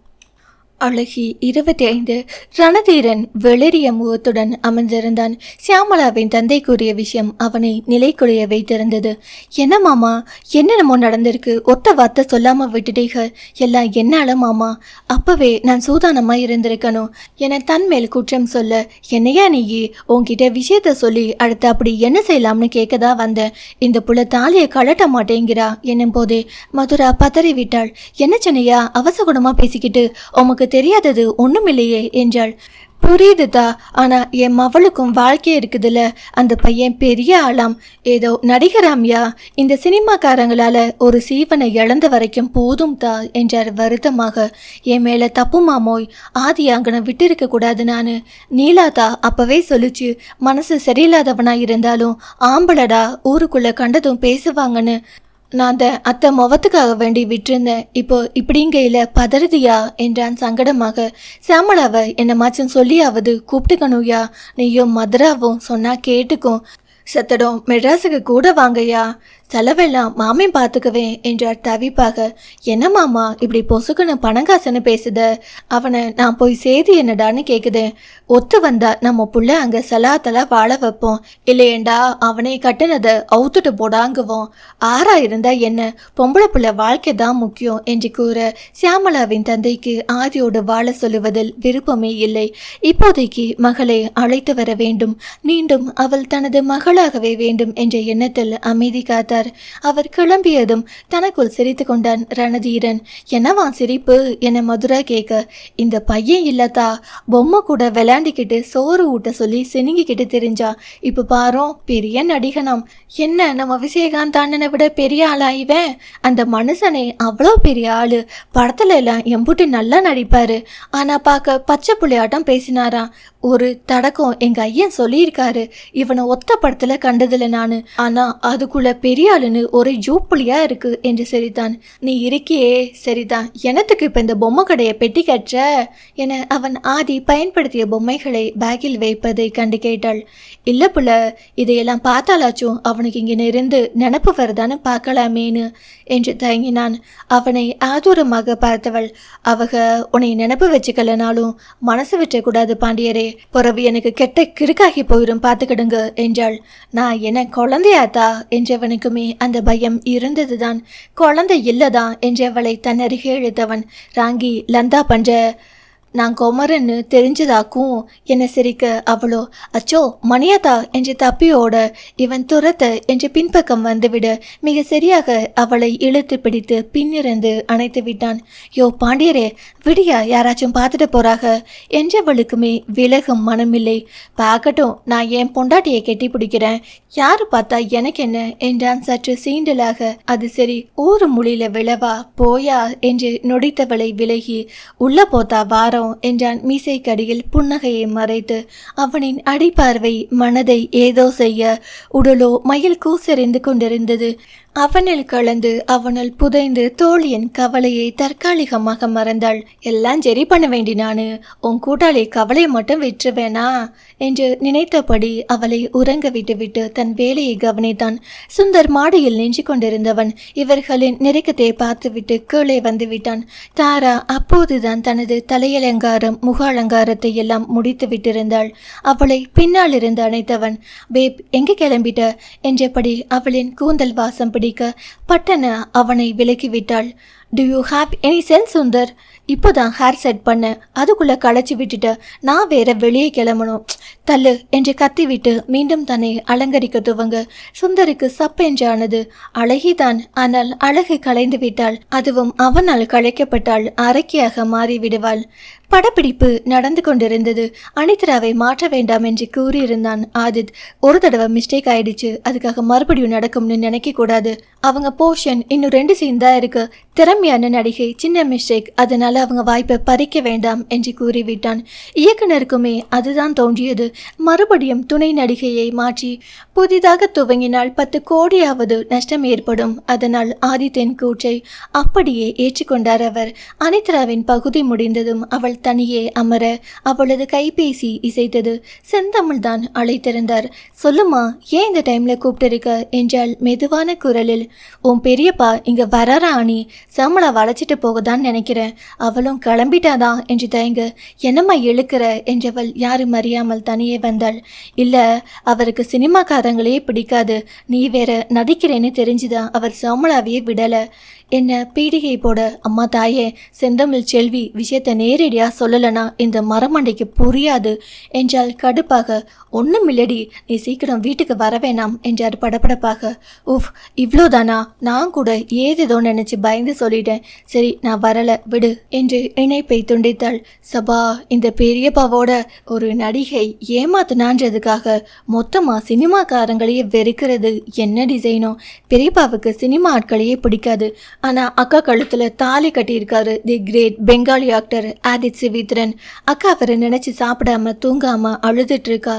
[SPEAKER 1] அழகி 25. ரணதீரன் வெளிரிய முகத்துடன் அமர்ந்திருந்தான். சியாமளாவின் தந்தை கூறிய விஷயம் அவனை நிலைக்குலைய வைத்திருந்தது. என்ன மாமா, என்னென்னமோ நடந்திருக்கு, ஒத்த வார்த்தை சொல்லாம விட்டுட்டீங்க. எல்லாம் என்னால மாமா? அப்பவே நான் சூதானமா இருந்திருக்கணும் என தன் மேல் குற்றம் சொல்ல, என்னையா நீயே உன்கிட்ட விஷயத்த சொல்லி அடுத்து அப்படி என்ன செய்யலாம்னு கேட்கதா வந்தேன். இந்த புள்ள தாலியை கழட்ட மாட்டேங்கிறா என்னும் போதே மதுரா பதறிவிட்டாள். என்ன சென்னையா அவசகுணமா பேசிக்கிட்டு, உமக்கு தெரியாதது ஒண்ணுமில்லையே என்றாள். புரியுதுதா, ஆனா என் மவளுக்கும் வாழ்க்கை இருக்குதுல்ல. அந்த பையன் பெரிய ஆளாம், ஏதோ நடிகராம்யா. இந்த சினிமாக்காரங்களால ஒரு சீவனை இழந்த வரைக்கும் போதும் தா என்றார் வருத்தமாக. என் மேல தப்பு மாமோய், ஆதி அங்கன விட்டு இருக்க கூடாது. நானு நீலாதா அப்பவே சொல்லிச்சு, மனசு சரியில்லாதவனா இருந்தாலும் ஆம்பளடா, ஊருக்குள்ள கண்டதும் பேசுவாங்கன்னு. நான் அத்தை முகத்துக்காக வேண்டி விட்டுருந்தேன். இப்போ இப்படிங்கையில பதறுதியா என்றான் சங்கடமாக. சாமளாவை என்னமாச்சும் சொல்லியாவது கூப்பிட்டுக்கணுயா. நீயும் மதுராவும் சொன்னா கேட்டுக்கும். சத்தடம் மெட்ராஸுக்கு கூட வாங்கய்யா, செலவெல்லாம் மாமே பார்த்துக்குவேன் என்றார் தவிப்பாக. என்ன மாமா இப்படி பொசுக்குன்னு பணங்காசுன்னு பேசுத? அவனை நான் போய் செய்தி என்னடான்னு கேட்குதேன். ஒத்து வந்தா நம்ம புள்ள அங்க சலாத்தலா வாழ வைப்போம், இல்லையேண்டா அவனை கட்டுனதை அவுத்துட்டு போடாங்குவோம். ஆறா இருந்தா என்ன, பொம்பளை புள்ள வாழ்க்கை தான் முக்கியம் என்று கூற சியாமளாவின் தந்தைக்கு ஆதியோடு வாழ சொல்லுவதில் விருப்பமே இல்லை. இப்போதைக்கு மகளை அழைத்து வர வேண்டும், மீண்டும் அவள் தனது மகளாகவே வேண்டும் என்ற எண்ணத்தில் அமைதி காத்தார். அவர் கிளம்பியதும் தனக்குள் சிரித்து கொண்டான் ரணதீரன். என்னவா சிரிப்பு என மதுரா கேட்க, இந்த பையன் இல்லத்தா, பொம்மை கூட விளையாண்டிக்கிட்டு சோறு ஊட்ட சொல்லி சினிங்கிக்கிட்டு தெரிஞ்சா. இப்ப பாரோம் பெரிய நடிகனாம். என்ன நம்ம விஜயகாந்த் அண்ணனை விட பெரிய ஆளாயிவேன்? அந்த மனுஷனே அவ்வளோ பெரிய ஆளு. படத்துல எல்லாம் எம்புட்டு நல்லா நடிப்பாரு. ஆனா பார்க்க பச்சை புள்ளையாட்டம் பேசினாராம். ஒரு தடக்கம் எங்க ஐயன் சொல்லியிருக்காரு. இவனை ஒத்த படத்துல கண்டதில்ல நானு, ஆனா அதுக்குள்ள பெரிய ஆளுன்னு ஒரு ஜூப்புலியா இருக்கு என்று சிரித்தான். நீ இருக்கியே சரிதான், எனத்துக்கு இப்ப இந்த பொம்மை கடையை பெட்டி கற்ற என அவன் ஆதி பயன்படுத்திய பொம்மைகளை பேக்கில் வைப்பதை கண்டு கேட்டாள். இல்ல புள்ள, இதையெல்லாம் பார்த்தாலாச்சும் அவனுக்கு இங்க இருந்து நினப்பு வருதான்னு பார்க்கலாமேனு என்று தயங்கினான். அவனை ஆதூரமாக பார்த்தவள், அவங்க உன்னை நினப்பு வச்சுக்கலனாலும் மனசு விட்டக்கூடாது பாண்டியரே. பிறவு எனக்கு கெட்ட கிறுக்காகி போயிடும் பார்த்துக்கிடுங்க என்றாள். நான் என்ன குழந்தையாத்தா என்றவனுக்குமே அந்த பயம் இருந்ததுதான். குழந்தை இல்லதான் என்றவளை தன்னருகே இழுத்தவன். ராங்கி லந்தா பண்ற நான் குமரன்னு தெரிஞ்சதாக்கும் என்ன சிரிக்க அவளோ அச்சோ மணியாதா என்று தப்பியோட இவன் துரத்த என்று பின்பக்கம் வந்துவிட மிக சரியாக அவளை இழுத்து பிடித்து பின்னிருந்து அணைத்து விட்டான். யோ பாண்டியரே விடியா, யாராச்சும் பார்த்துட்டு போறாக என்றவளுக்குமே விலகும் மனமில்லை. பார்க்கட்டும், நான் என் பொண்டாட்டியை கெட்டி பிடிக்கிறேன், யாரு பார்த்தா எனக்கு என்ன என்றான் சற்று சீண்டலாக. அது சரி, ஊரு மொழியில விழவா போயா என்று நொடித்தவளை விலகி உள்ள போத்தா வாரம் என்றான் மீசை கடியில் புன்னகையை மறைத்து. அவனின் அடிப்பார்வை மனதை ஏதோ செய்ய உடலோ மயில் கூசெறிந்து கொண்டிருந்தது. அவனில் கலந்து அவனுள் புதைந்து தோழியின் கவலையை தற்காலிகமாக மறந்தாள். எல்லாம் சரி பண்ண வேண்டி நானு, உன் கூட்டாளி கவலையை மட்டும் விட்டுருவேனா என்று நினைத்தபடி அவளை உறங்க விட்டுவிட்டு தன் வேலையை கவனித்தான். சுந்தர் மாடியில் நின்று கொண்டிருந்தவன் இவர்களின் நெருக்கத்தை பார்த்துவிட்டு கீழே வந்து விட்டான். தாரா அப்போதுதான் தனது தலையலங்காரம் முக அலங்காரத்தை எல்லாம் முடித்து விட்டிருந்தாள். அவளை பின்னால் இருந்து அணைத்தவன். பேப் எங்கே கிளம்பிட்ட என்றபடி அவளின் கூந்தல் வாசம் பிடிக்க பட்டன அவனை விலக்கிவிட்டாள். Do you have any sense Sundar? இப்போதான் ஹேர் செட் பண்ண, அதுக்குள்ள களைச்சி விட்டுட்ட, நான் வேற வெளியே கிளம்பணும், தள்ளு என்று கத்திவிட்டு மீண்டும் தன்னை அலங்கரிக்க துவங்க சுந்தருக்கு சப்பென்றானது. அழகிதான், ஆனால் அழகு கலைந்து விட்டாள். அதுவும் அவனால் களைக்கப்பட்டாள் அரக்கியாக மாறிவிடுவாள். படப்பிடிப்பு நடந்து கொண்டிருந்தது. அனித்ராவை மாற்ற வேண்டாம் என்று கூறியிருந்தான் ஆதித். ஒரு தடவை மிஸ்டேக் ஆயிடுச்சு, அதுக்காக மறுபடியும் நடக்கும்னு நினைக்க கூடாது. அவங்க போர்ஷன் இன்னும் 2 சீன் தான் இருக்கு, திறமையான நடிகை, சின்ன மிஸ்டேக், அதனால அவங்க வாய்ப்பை பறிக்க வேண்டாம் என்று கூறிவிட்டான். இயக்குனருக்குமே அதுதான் தோன்றியது. மறுபடியும் துணை நடிகையை மாற்றி புதிதாக துவங்கினால் 10 கோடியாவது நஷ்டம் ஏற்படும். அதனால் ஆதித்தின் கூற்றை அப்படியே ஏற்றுக்கொண்டார் அவர். அனித்ராவின் பகுதி முடிந்ததும் அவள் தனியே அமர அவளது கைபேசி இசைத்தது. செந்தமிழ் தான் அழைத்திருந்தார். சொல்லுமா, ஏன் இந்த டைம்ல கூப்பிட்டிருக்க என்றால் மெதுவான குரலில். உன் பெரியப்பா இங்க வராரா அணி, சாமலா வளைச்சிட்டு போகதான் நினைக்கிறேன், அவளும் கிளம்பிட்டாதான் என்று தயங்க. என்னம்மா இழுக்கிற என்றவள் யாரும் அறியாமல் தனியே வந்தாள். இல்ல, அவருக்கு சினிமாக்காரங்களே பிடிக்காது, நீ வேற நடிக்கிறேன்னு தெரிஞ்சுதான் அவர் சாமலாவையே விடல. என்ன பீடிகை போட, அம்மா தாயே, செந்தமிழ் செல்வி விஷயத்தை நேரடியா சொல்லலனா இந்த மரமண்டைக்கு புரியாது என்றால் கடுப்பாக. ஒன்றும் இல்லடி, நீ சீக்கிரம் வீட்டுக்கு வர வேணாம் என்றார் படபடப்பாக. உஃப், இவ்வளோதானா? நான் கூட ஏதேதோ நினைச்சு பயந்து சொல்லிட்டேன். சரி, நான் வரல விடு என்று இணைப்பை துண்டித்தாள். சபா, இந்த பெரியப்பாவோட ஒரு நடிகை ஏமாத்தினான்றதுக்காக மொத்தமா சினிமாக்காரங்களையே வெறுக்கிறது என்ன டிசைனோ? பெரியப்பாவுக்கு சினிமா ஆட்களையே பிடிக்காது. ஆனா அக்கா கழுத்துல தாலி கட்டியிருக்காரு தி கிரேட் பெங்காலி ஆக்டர் ஆதித் சிவித்ரன். அக்கா அவரை நினைச்சு சாப்பிடாம தூங்காம அழுதுட்டு இருக்கா.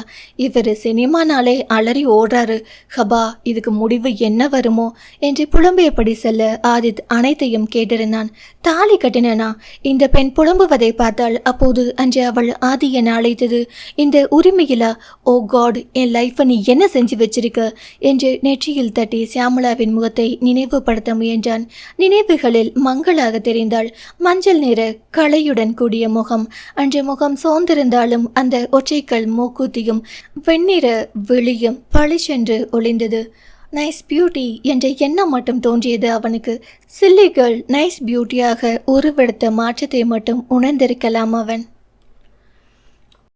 [SPEAKER 1] இவர் சினிமானாலே அலறி ஓடுறாரு. ஹபா, இதுக்கு முடிவு என்ன வருமோ என்று புலம்பியபடி செல்ல ஆதித் அனைத்தையும் கேட்டிருந்தான். தாலி கட்டினா இந்த பெண் புலம்புவதை பார்த்தாள். அப்போது அன்று அவள் ஆதி என அழைத்தது இந்த உரிமையிலா? ஓ காட், என் லைஃபை நீ என்ன செஞ்சு வச்சிருக்க என்று நெற்றியில் தட்டி சியாமலாவின் முகத்தை நினைவுபடுத்த முயன்றான். நினைவுகளில் மங்களாக தெரிந்தாள். மஞ்சள் நிற களையுடன் கூடிய முகம். அன்று முகம் சோர்ந்திருந்தாலும் அந்த ஒற்றைக்கல் மூக்கூத்தியும் வெண்ணிற விழியும் பளிச்சென்று ஒளிந்தது. நைஸ் பியூட்டி என்ற எண்ணம் மட்டும் தோன்றியது அவனுக்கு. சில்லிகள் நைஸ் பியூட்டியாக உருவெடுத்த மாற்றத்தை மட்டும் உணர்ந்திருக்கலாம் அவன்.